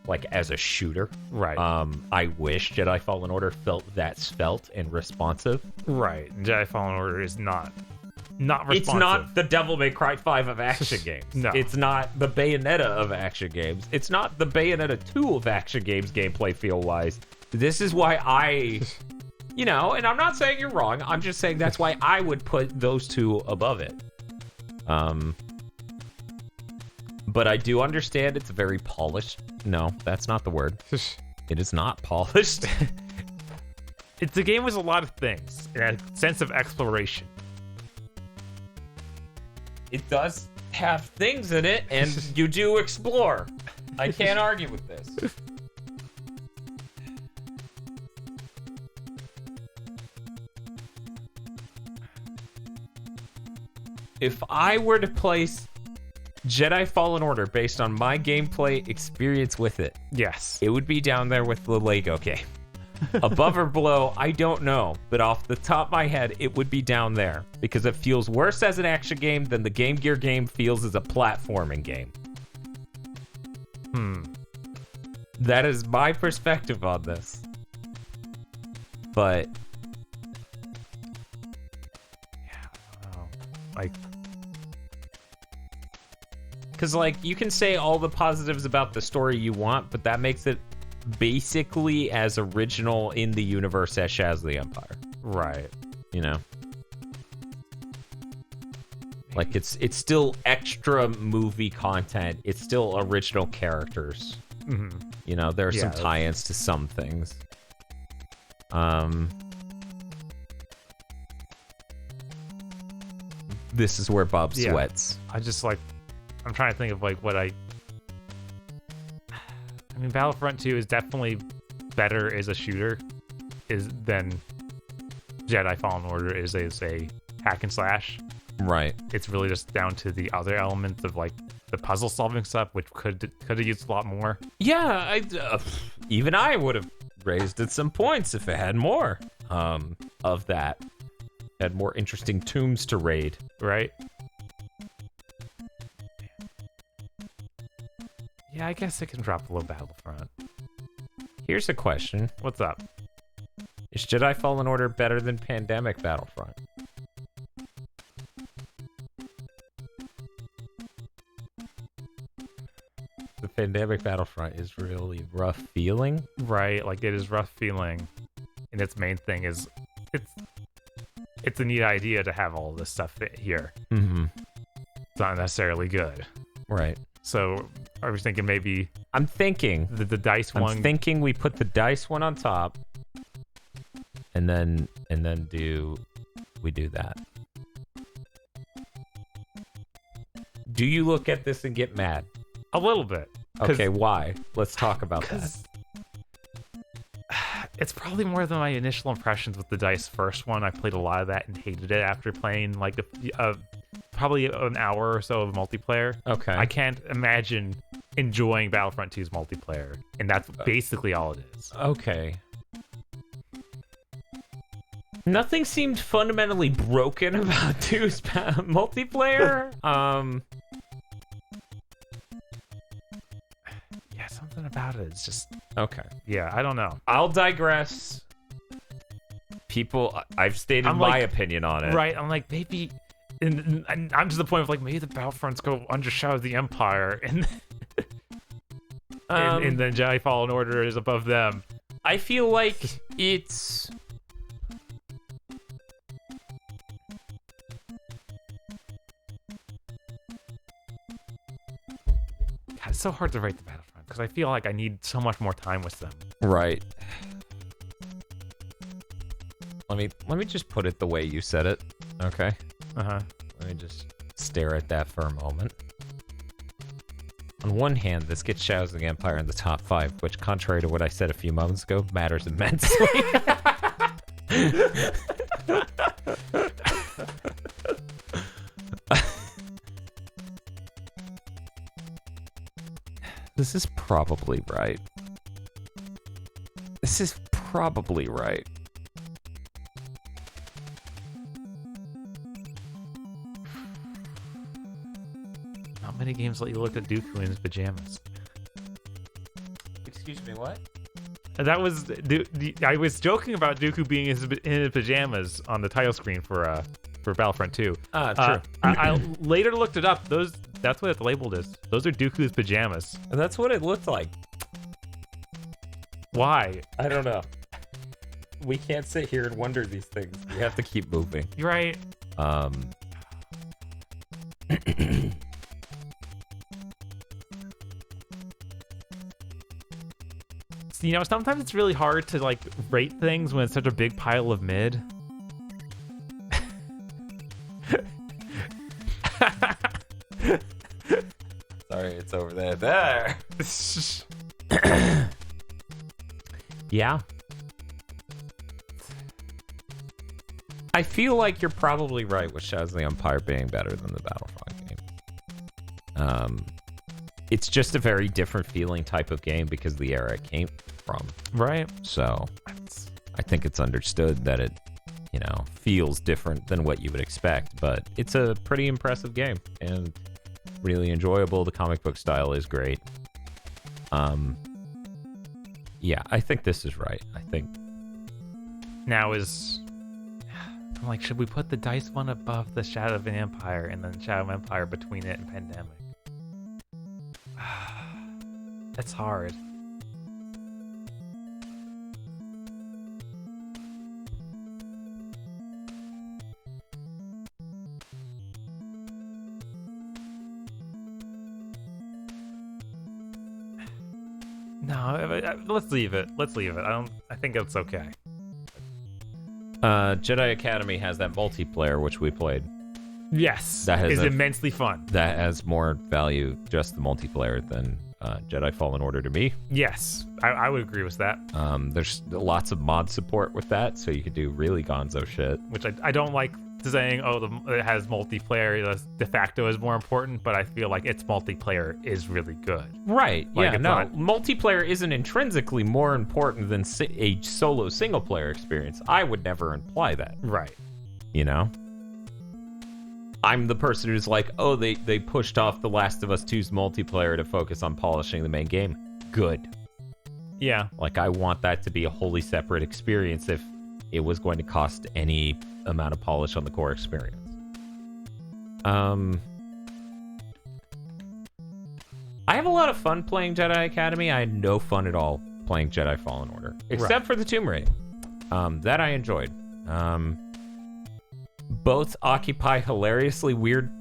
Like, as a shooter. Right. I wish Jedi Fallen Order felt that svelte and responsive. Right. Jedi Fallen Order is not responsive. It's not the Devil May Cry 5 of action games. No. It's not the Bayonetta of action games. It's not the Bayonetta 2 of action games gameplay feel-wise. This is why I... You know, and I'm not saying you're wrong. I'm just saying that's why I would put those two above it. But I do understand it's very polished. No, that's not the word. It is not polished. It's a game with a lot of things. And a sense of exploration. It does have things in it, and you do explore. I can't argue with this. If I were to place Jedi Fallen Order based on my gameplay experience with it, Yes. it would be down there with the Lego game. Above or below, I don't know, but off the top of my head, it would be down there because it feels worse as an action game than the Game Gear game feels as a platforming game. That is my perspective on this. But Like, because, like, you can say all the positives about the story you want, but that makes it basically as original in the universe as Shaz the Empire. right. You know? Like, it's still extra movie content. It's still original characters. Mm-hmm. You know, there are some Yeah. tie-ins to some things. This is where Bob Yeah. sweats. I just like, I'm trying to think of like what I mean, Battlefront 2 is definitely better as a shooter than Jedi Fallen Order is as a hack and slash. Right. It's really just down to the other elements of like the puzzle solving stuff, which could have used a lot more. Yeah, even I would have raised it some points if it had more of that. Had more interesting tombs to raid. Right? Yeah, I guess it can drop below Battlefront. Here's a question. What's up? Is Jedi Fallen Order better than Pandemic Battlefront? The Pandemic Battlefront is really rough feeling. Right, like it is rough feeling, and its main thing is it's a neat idea to have all this stuff here. Mm-hmm. It's not necessarily good. Right. So I was thinking maybe I'm thinking the dice one. I'm thinking we put the dice one on top, and then do that. Do you look at this and get mad? A little bit. Okay, why? Let's talk about that. It's probably more than my initial impressions with the DICE first one. I played a lot of that and hated it after playing like probably an hour or so of multiplayer. Okay. I can't imagine enjoying Battlefront 2's multiplayer, and that's basically all it is. Okay. Nothing seemed fundamentally broken about 2's multiplayer. Yeah, something about it. It's just Okay. yeah, I don't know. I'll digress. I've stated my opinion on it. Right, I'm like, maybe, and I'm to the point of like, maybe the Battlefronts go under Shadow of the Empire, and and then Jedi Fallen Order is above them. I feel like it's... God, it's so hard to rate the Battlefront because I feel like I need so much more time with them. Right. Let me just put it the way you said it. Okay. Let me just stare at that for a moment. On one hand, this gets Shadows of the Empire in the top 5, which, contrary to what I said a few moments ago, matters immensely. This is probably right. This is probably right. Not many games let you look at Dooku in his pajamas. Excuse me, what? That was I was joking about Dooku being in his pajamas on the title screen for Battlefront 2. True. I later looked it up. That's what it's labeled as. Those are Dooku's pajamas. And that's what it looked like. Why? I don't know. We can't sit here and wonder these things. We have to keep moving. You're right. You know, sometimes it's really hard to like rate things when it's such a big pile of mid. Sorry, it's over there. There. Yeah. I feel like you're probably right with Shadows of the Empire being better than the Battlefront game. It's just a very different feeling type of game because of the era it came from. Right. So I think it's understood that it, feels different than what you would expect, but it's a pretty impressive game and really enjoyable. The comic book style is great. Yeah, I think this is right. I think now I'm like, should we put the DICE one above the Shadow of an Empire and then Shadow of Empire between it and Pandemic? That's hard. No, let's leave it. Let's leave it. I think it's okay. Jedi Academy has that multiplayer, which we played. Yes, that is immensely fun. That has more value, just the multiplayer, than Jedi Fallen Order to me. Yes, I would agree with that. There's lots of mod support with that, so you could do really gonzo shit. Which I don't like saying, it has multiplayer, de facto is more important, but I feel like its multiplayer is really good. Right, like, yeah, no. Multiplayer isn't intrinsically more important than a solo single-player experience. I would never imply that. Right. I'm the person who's like, oh, they pushed off The Last of Us 2's multiplayer to focus on polishing the main game. Good. Yeah. Like, I want that to be a wholly separate experience if it was going to cost any amount of polish on the core experience. I have a lot of fun playing Jedi Academy. I had no fun at all playing Jedi Fallen Order, except for the tomb raiding. That I enjoyed. Both occupy hilariously weird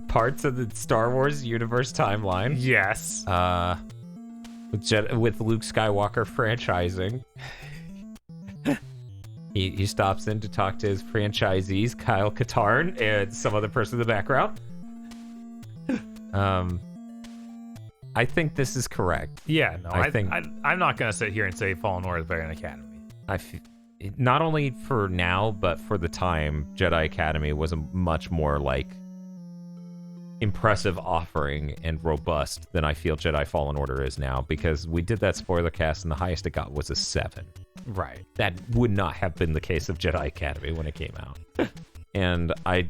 parts of the Star Wars universe timeline. Yes. With Luke Skywalker franchising. He stops in to talk to his franchisees, Kyle Katarn, and some other person in the background. I think this is correct. Yeah, no, I think I'm not gonna sit here and say Fallen Order is better than Academy. Not only for now, but for the time, Jedi Academy was a much more like impressive offering and robust than I feel Jedi Fallen Order is now, because we did that spoiler cast and the highest it got was a 7. Right. That would not have been the case of Jedi Academy when it came out. And I,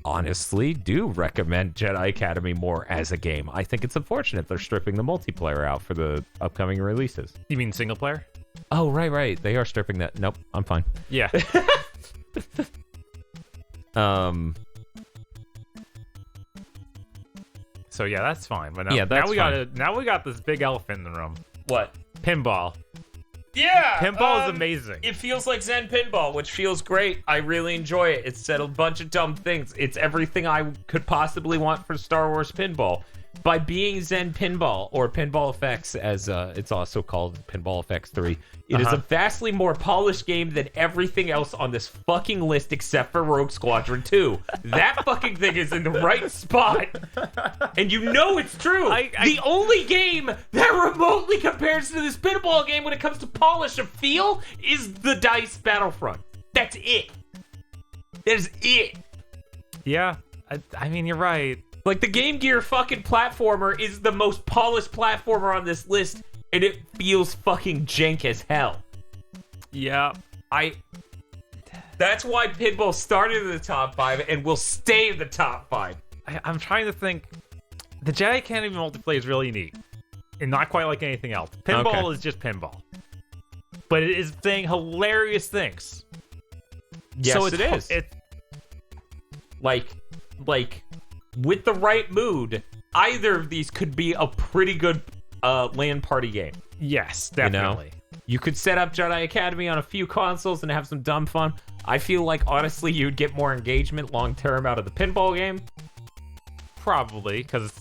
honestly do recommend Jedi Academy more as a game. I think it's unfortunate they're stripping the multiplayer out for the upcoming releases. You mean single player? Oh, right. They are stripping that. Nope, I'm fine. Yeah. So yeah, that's fine. But now we got this big elephant in the room. What? Pinball. Yeah, Pinball is amazing. It feels like Zen Pinball, which feels great. I really enjoy it. It said a bunch of dumb things. It's everything I could possibly want for Star Wars Pinball. By being Zen Pinball, or Pinball Effects, as it's also called, Pinball Effects 3, it is a vastly more polished game than everything else on this fucking list except for Rogue Squadron 2. That fucking thing is in the right spot. And you know it's true. The only game that remotely compares to this pinball game when it comes to polish of feel is the DICE Battlefront. That's it. That is it. Yeah, I mean, you're right. Like, the Game Gear fucking platformer is the most polished platformer on this list, and it feels fucking jank as hell. Yeah. That's why pinball started in the top 5 and will stay in the top 5. I'm trying to think. The Jedi Academy multiplayer is really neat, and not quite like anything else. Pinball is just pinball, but it is saying hilarious things. Yes, so it is. It's like, with the right mood, either of these could be a pretty good LAN party game. Yes, definitely. You could set up Jedi Academy on a few consoles and have some dumb fun. I feel like, honestly, you'd get more engagement long-term out of the pinball game. Probably, because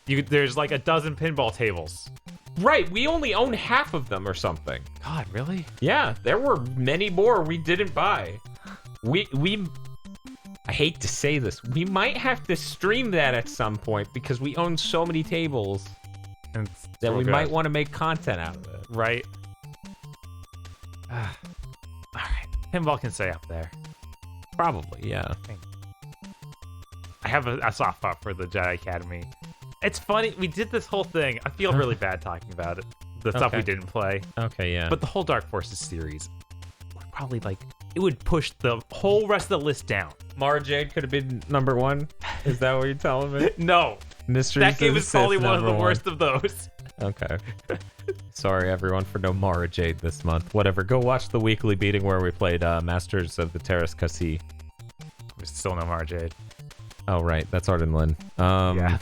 there's like a dozen pinball tables. Right, we only own half of them or something. God, really? Yeah, there were many more we didn't buy. I hate to say this, we might have to stream that at some point because we own so many tables and that we might want to make content out of it. Right. All right. Pinball can stay up there. Probably, yeah. I have a soft spot for the Jedi Academy. It's funny, we did this whole thing. I feel really bad talking about it. The stuff we didn't play. Okay, yeah. But the whole Dark Forces series would probably it would push the whole rest of the list down. Mara Jade could have been number 1? Is that what you're telling me? No. Mysteries that game is probably one of the worst of those. Okay. Sorry, everyone, for no Mara Jade this month. Whatever. Go watch the weekly beating where we played Masters of the Terras Kasi. There's still no Mara Jade. Oh, right. That's Arden Lin. Yeah.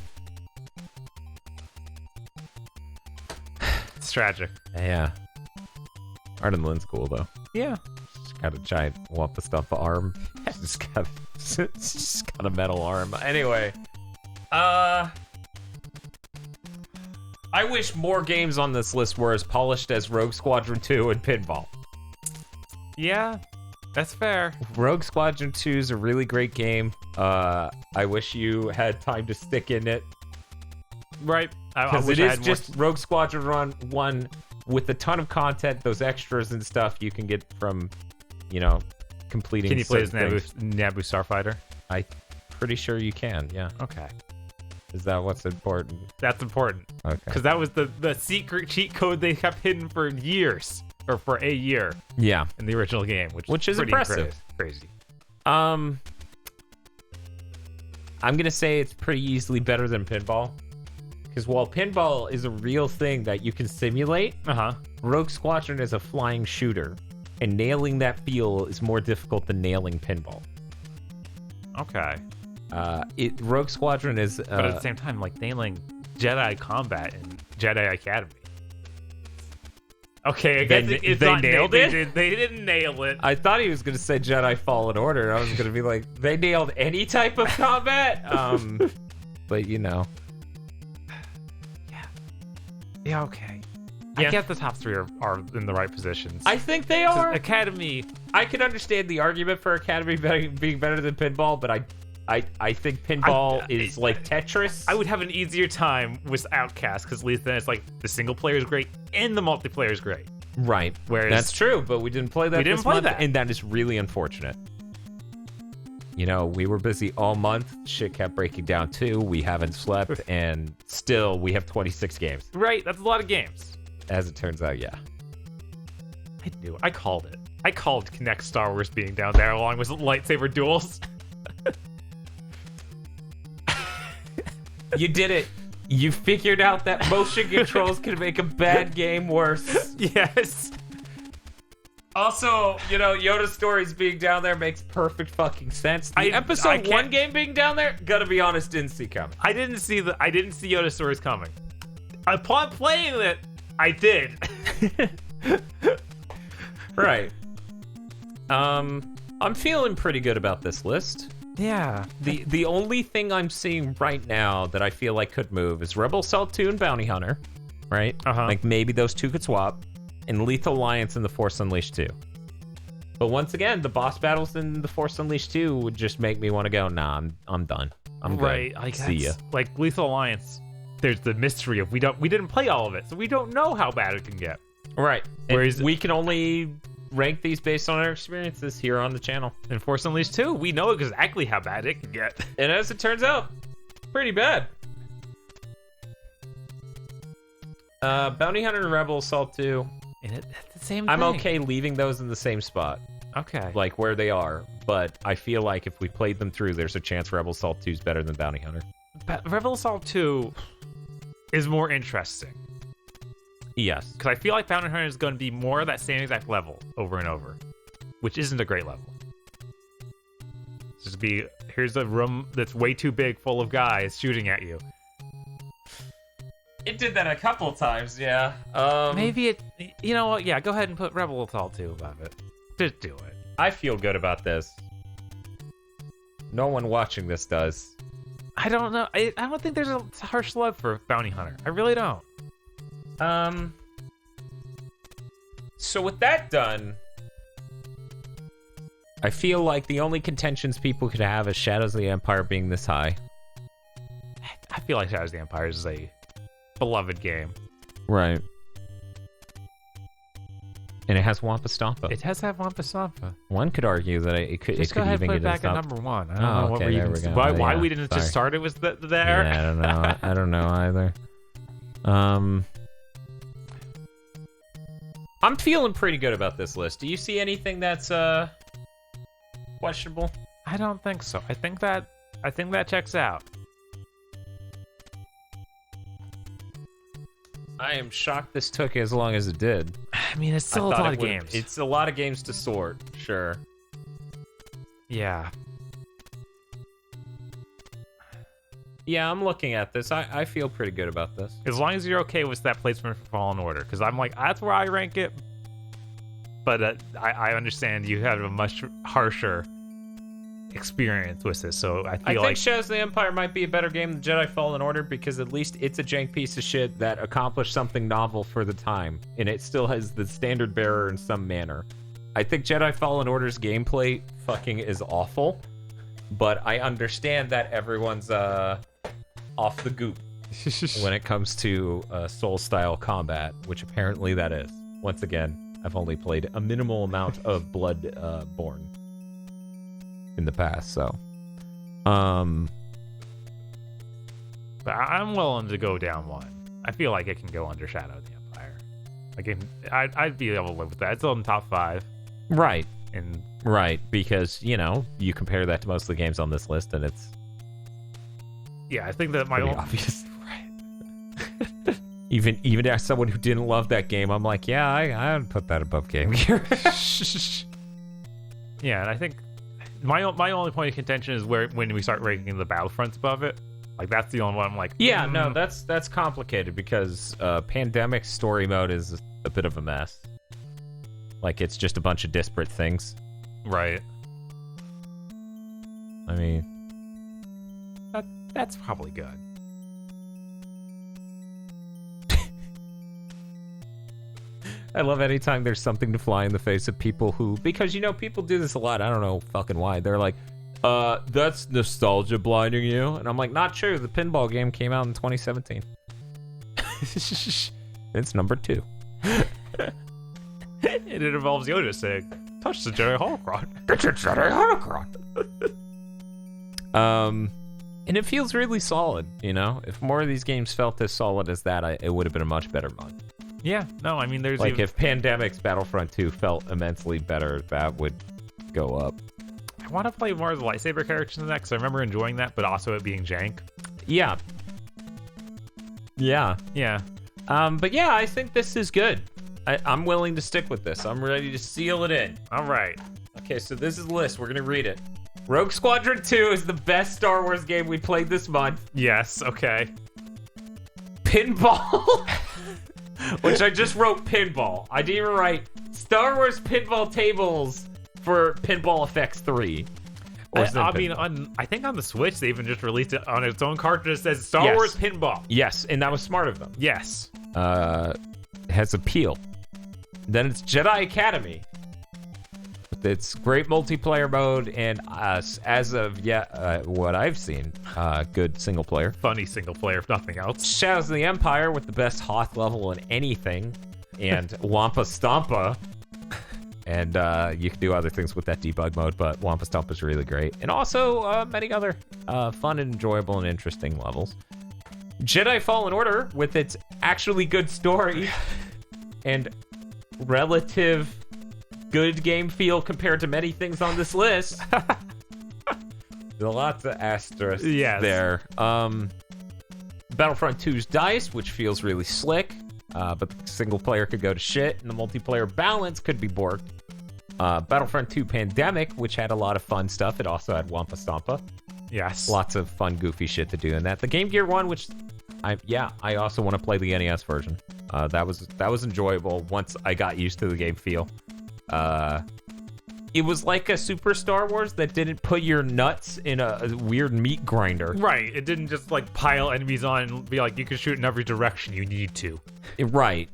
It's tragic. Yeah. Arden Lin's cool, though. Yeah. She's got a giant Wampa Stump arm. She's got a metal arm. Anyway. I wish more games on this list were as polished as Rogue Squadron 2 and Pinball. Yeah, that's fair. Rogue Squadron 2 is a really great game. I wish you had time to stick in it. Right. Because it is just Rogue Squadron 1 with a ton of content, those extras and stuff you can get from, completing. Can you play as Naboo Starfighter? I'm pretty sure you can, yeah. Okay. Is that what's important? That's important. Okay. Because that was the secret cheat code they kept hidden for years, or for a year. Yeah. In the original game, which is impressive. Crazy. I'm gonna say it's pretty easily better than Pinball. Because while Pinball is a real thing that you can simulate, Rogue Squadron is a flying shooter. And nailing that feel is more difficult than nailing Pinball. Okay. Rogue Squadron is... but at the same time, nailing Jedi combat in Jedi Academy. Okay, I guess they nailed it? They didn't nail it. I thought he was going to say Jedi Fallen Order. I was going to be like, they nailed any type of combat? But, Yeah, okay. Yeah. I get the top 3 are in the right positions. I think they are. Academy... I can understand the argument for Academy being better than Pinball, but I think pinball is like Tetris. I would have an easier time with Outcast because at least then it's like the single player is great and the multiplayer is great. Right. Whereas that's true, but we didn't play that. We didn't play month, that, and that is really unfortunate. You know, we were busy all month. Shit kept breaking down too. We haven't slept, and still we have 26 games. Right. That's a lot of games. As it turns out, yeah. I knew. I called it. I called Kinect Star Wars being down there along with lightsaber duels. You did it. You figured out that motion controls can make a bad game worse. Yes. Also, you know, Yoda's stories being down there makes perfect fucking sense. The I episode 1 can't- game being down there, gotta be honest, didn't see coming. I didn't see Yoda stories coming. Upon playing it, I did. Right. I'm feeling pretty good about this list. Yeah. The only thing I'm seeing right now that I feel like could move is Rebel Assault 2 and Bounty Hunter, right? Like maybe those two could swap, and Lethal Alliance and The Force Unleashed 2. But once again, the boss battles in The Force Unleashed 2 would just make me want to go, nah, I'm done. I'm right. good. Like, See ya. Like Lethal Alliance, there's the mystery of we didn't play all of it, so we don't know how bad it can get. Right. Whereas and we can only rank these based on our experiences here on the channel. In Force Unleashed 2, we know exactly how bad it can get. And as it turns out, pretty bad. Bounty Hunter and Rebel Assault 2. And it's the same thing. I'm okay leaving those in the same spot, Okay. like where they are. But I feel like if we played them through, there's a chance Rebel Assault 2 is better than Bounty Hunter. Rebel Assault 2 is more interesting. Yes. Because I feel like Bounty Hunter is going to be more of that same exact level over and over, which isn't a great level. It's just here's a room that's way too big full of guys shooting at you. It did that a couple times, yeah. Maybe you know what? Yeah, go ahead and put Rebel Assault 2 above it. Just do it. I feel good about this. No one watching this does. I don't know. I don't think there's a harsh love for Bounty Hunter. I really don't. So with that done, I feel like the only contentions people could have is Shadows of the Empire being this high. I feel like Shadows of the Empire is a beloved game. Right. And it has Wampa Stompa. It has that Wampa Stompa. One could argue that it could Just it go could ahead even and put it get back us at up. number 1. I don't Oh, know what okay, we're there even. we go. Why Yeah, we didn't just sorry. start it was there? Yeah, I don't know. I don't know either. I'm feeling pretty good about this list. Do you see anything that's questionable? I don't think so. I think that checks out. I am shocked this took as long as it did. I mean, it's still a I thought lot it of would've- games. It's a lot of games to sort, sure. Yeah. Yeah, I'm looking at this. I feel pretty good about this. As long as you're okay with that placement for Fallen Order, because I'm like, that's where I rank it. But I understand you have a much harsher experience with this, so I I feel think like Shadows of the Empire might be a better game than Jedi Fallen Order because at least it's a jank piece of shit that accomplished something novel for the time, and it still has the standard bearer in some manner. I think Jedi Fallen Order's gameplay fucking is awful, but I understand that everyone's off the goop when it comes to soul-style combat, which apparently that is. Once again, I've only played a minimal amount of Bloodborne in the past, so but I'm willing to go down 1. I feel like it can go under Shadow of the Empire. I'd be able to live with that. It's on top 5. right. And Right, because, you know, you compare that to most of the games on this list, and it's yeah, I think that my pretty own obvious. Even as someone who didn't love that game, I'm like, yeah, I would put that above Game Gear. yeah, and I think my only point of contention is when we start ranking the Battlefronts above it. Like that's the only one I'm like. Yeah, no, that's complicated because Pandemic story mode is a bit of a mess. Like it's just a bunch of disparate things. Right. I mean, That's probably good. I love anytime there's something to fly in the face of people who, because you know people do this a lot. I don't know fucking why. They're like, That's nostalgia blinding you. And I'm like, not true. The pinball game came out in 2017. It's number 2. And it involves Yoda saying, touch the Jedi holocron. Touch the Jedi holocron. And it feels really solid, you know? If more of these games felt as solid as that, it would have been a much better month. Yeah, no, I mean, there's like if Pandemic's Battlefront 2 felt immensely better, that would go up. I want to play more of the lightsaber characters in that, because I remember enjoying that, but also it being jank. Yeah. Yeah. Yeah. But yeah, I think this is good. I'm willing to stick with this. I'm ready to seal it in. All right. Okay, so this is the list. We're going to read it. Rogue Squadron 2 is the best Star Wars game we played this month. Yes, okay. Pinball, which I just wrote pinball. I didn't even write Star Wars pinball tables for Pinball Effects 3. I mean, I think on the Switch, they even just released it on its own cartridge that says Star Wars Pinball. Yes, and that was smart of them. Yes. It has appeal. Then it's Jedi Academy. It's great multiplayer mode, and as of what I've seen, good single player. Funny single player, if nothing else. Shadows of the Empire with the best Hoth level in anything, and Wampa Stompa. And you can do other things with that debug mode, but Wampa Stompa is really great. And also many other fun and enjoyable and interesting levels. Jedi Fallen Order with its actually good story and relative good game feel compared to many things on this list. There's lots of asterisks there. Battlefront 2's Dice, which feels really slick, but the single player could go to shit, and the multiplayer balance could be borked. Battlefront 2 Pandemic, which had a lot of fun stuff. It also had Wampa Stompa. Yes. Lots of fun, goofy shit to do in that. The Game Gear one, which I also want to play the NES version. That was enjoyable once I got used to the game feel. It was like a Super Star Wars that didn't put your nuts in a weird meat grinder. Right. It didn't just like pile enemies on and be like, you can shoot in every direction you need to. Right.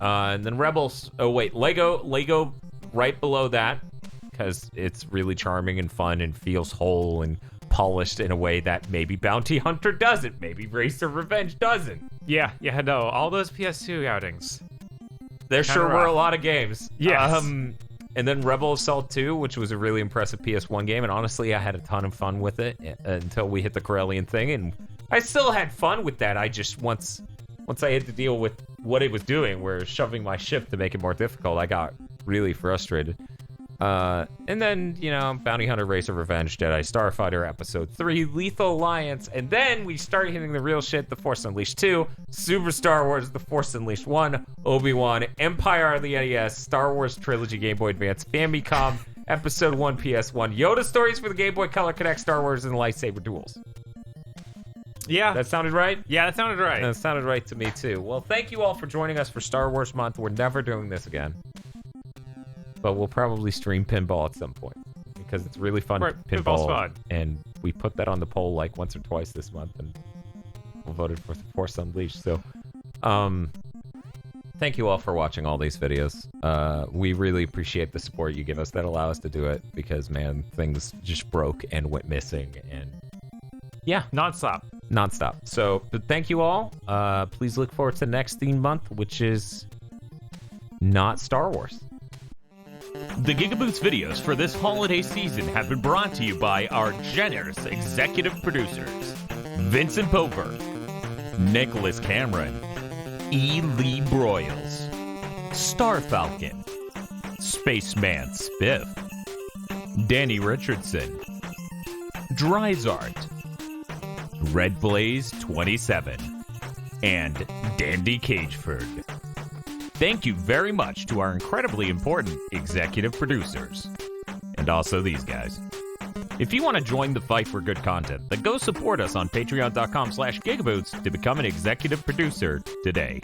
And then Rebels. Oh wait, Lego right below that, because it's really charming and fun and feels whole and polished in a way that maybe Bounty Hunter doesn't. Maybe Racer Revenge doesn't. Yeah, no. All those PS2 outings. There sure were a lot of games. Yes. And then Rebel Assault 2, which was a really impressive PS1 game, and honestly, I had a ton of fun with it until we hit the Corellian thing, and I still had fun with that. I just, once I had to deal with what it was doing, where it was shoving my ship to make it more difficult, I got really frustrated. And then, Bounty Hunter, Racer Revenge, Jedi Starfighter, Episode 3, Lethal Alliance, and then we start hitting the real shit, The Force Unleashed 2, Super Star Wars, The Force Unleashed 1, Obi-Wan, Empire on the NES, Star Wars Trilogy Game Boy Advance, Famicom, Episode 1 PS1, Yoda Stories for the Game Boy Color Connect, Star Wars, and Lightsaber Duels. Yeah. That sounded right? Yeah, that sounded right. That sounded right to me, too. Well, thank you all for joining us for Star Wars Month. We're never doing this again. But we'll probably stream pinball at some point because it's really fun. Right, pinball's fun. And we put that on the poll like once or twice this month, and we voted for Force Unleashed. So, thank you all for watching all these videos. We really appreciate the support you give us that allow us to do it because, man, things just broke and went missing, and yeah, nonstop. So, but thank you all. Please look forward to the next theme month, which is not Star Wars. The GigaBoots videos for this holiday season have been brought to you by our generous executive producers, Vincent Pover, Nicholas Cameron, E. Lee Broyles, Star Falcon, Spaceman Spiff, Danny Richardson, Dryzart, Red Blaze 27, and Dandy Cageford. Thank you very much to our incredibly important executive producers. And also these guys. If you want to join the fight for good content, then go support us on patreon.com/gigaboots to become an executive producer today.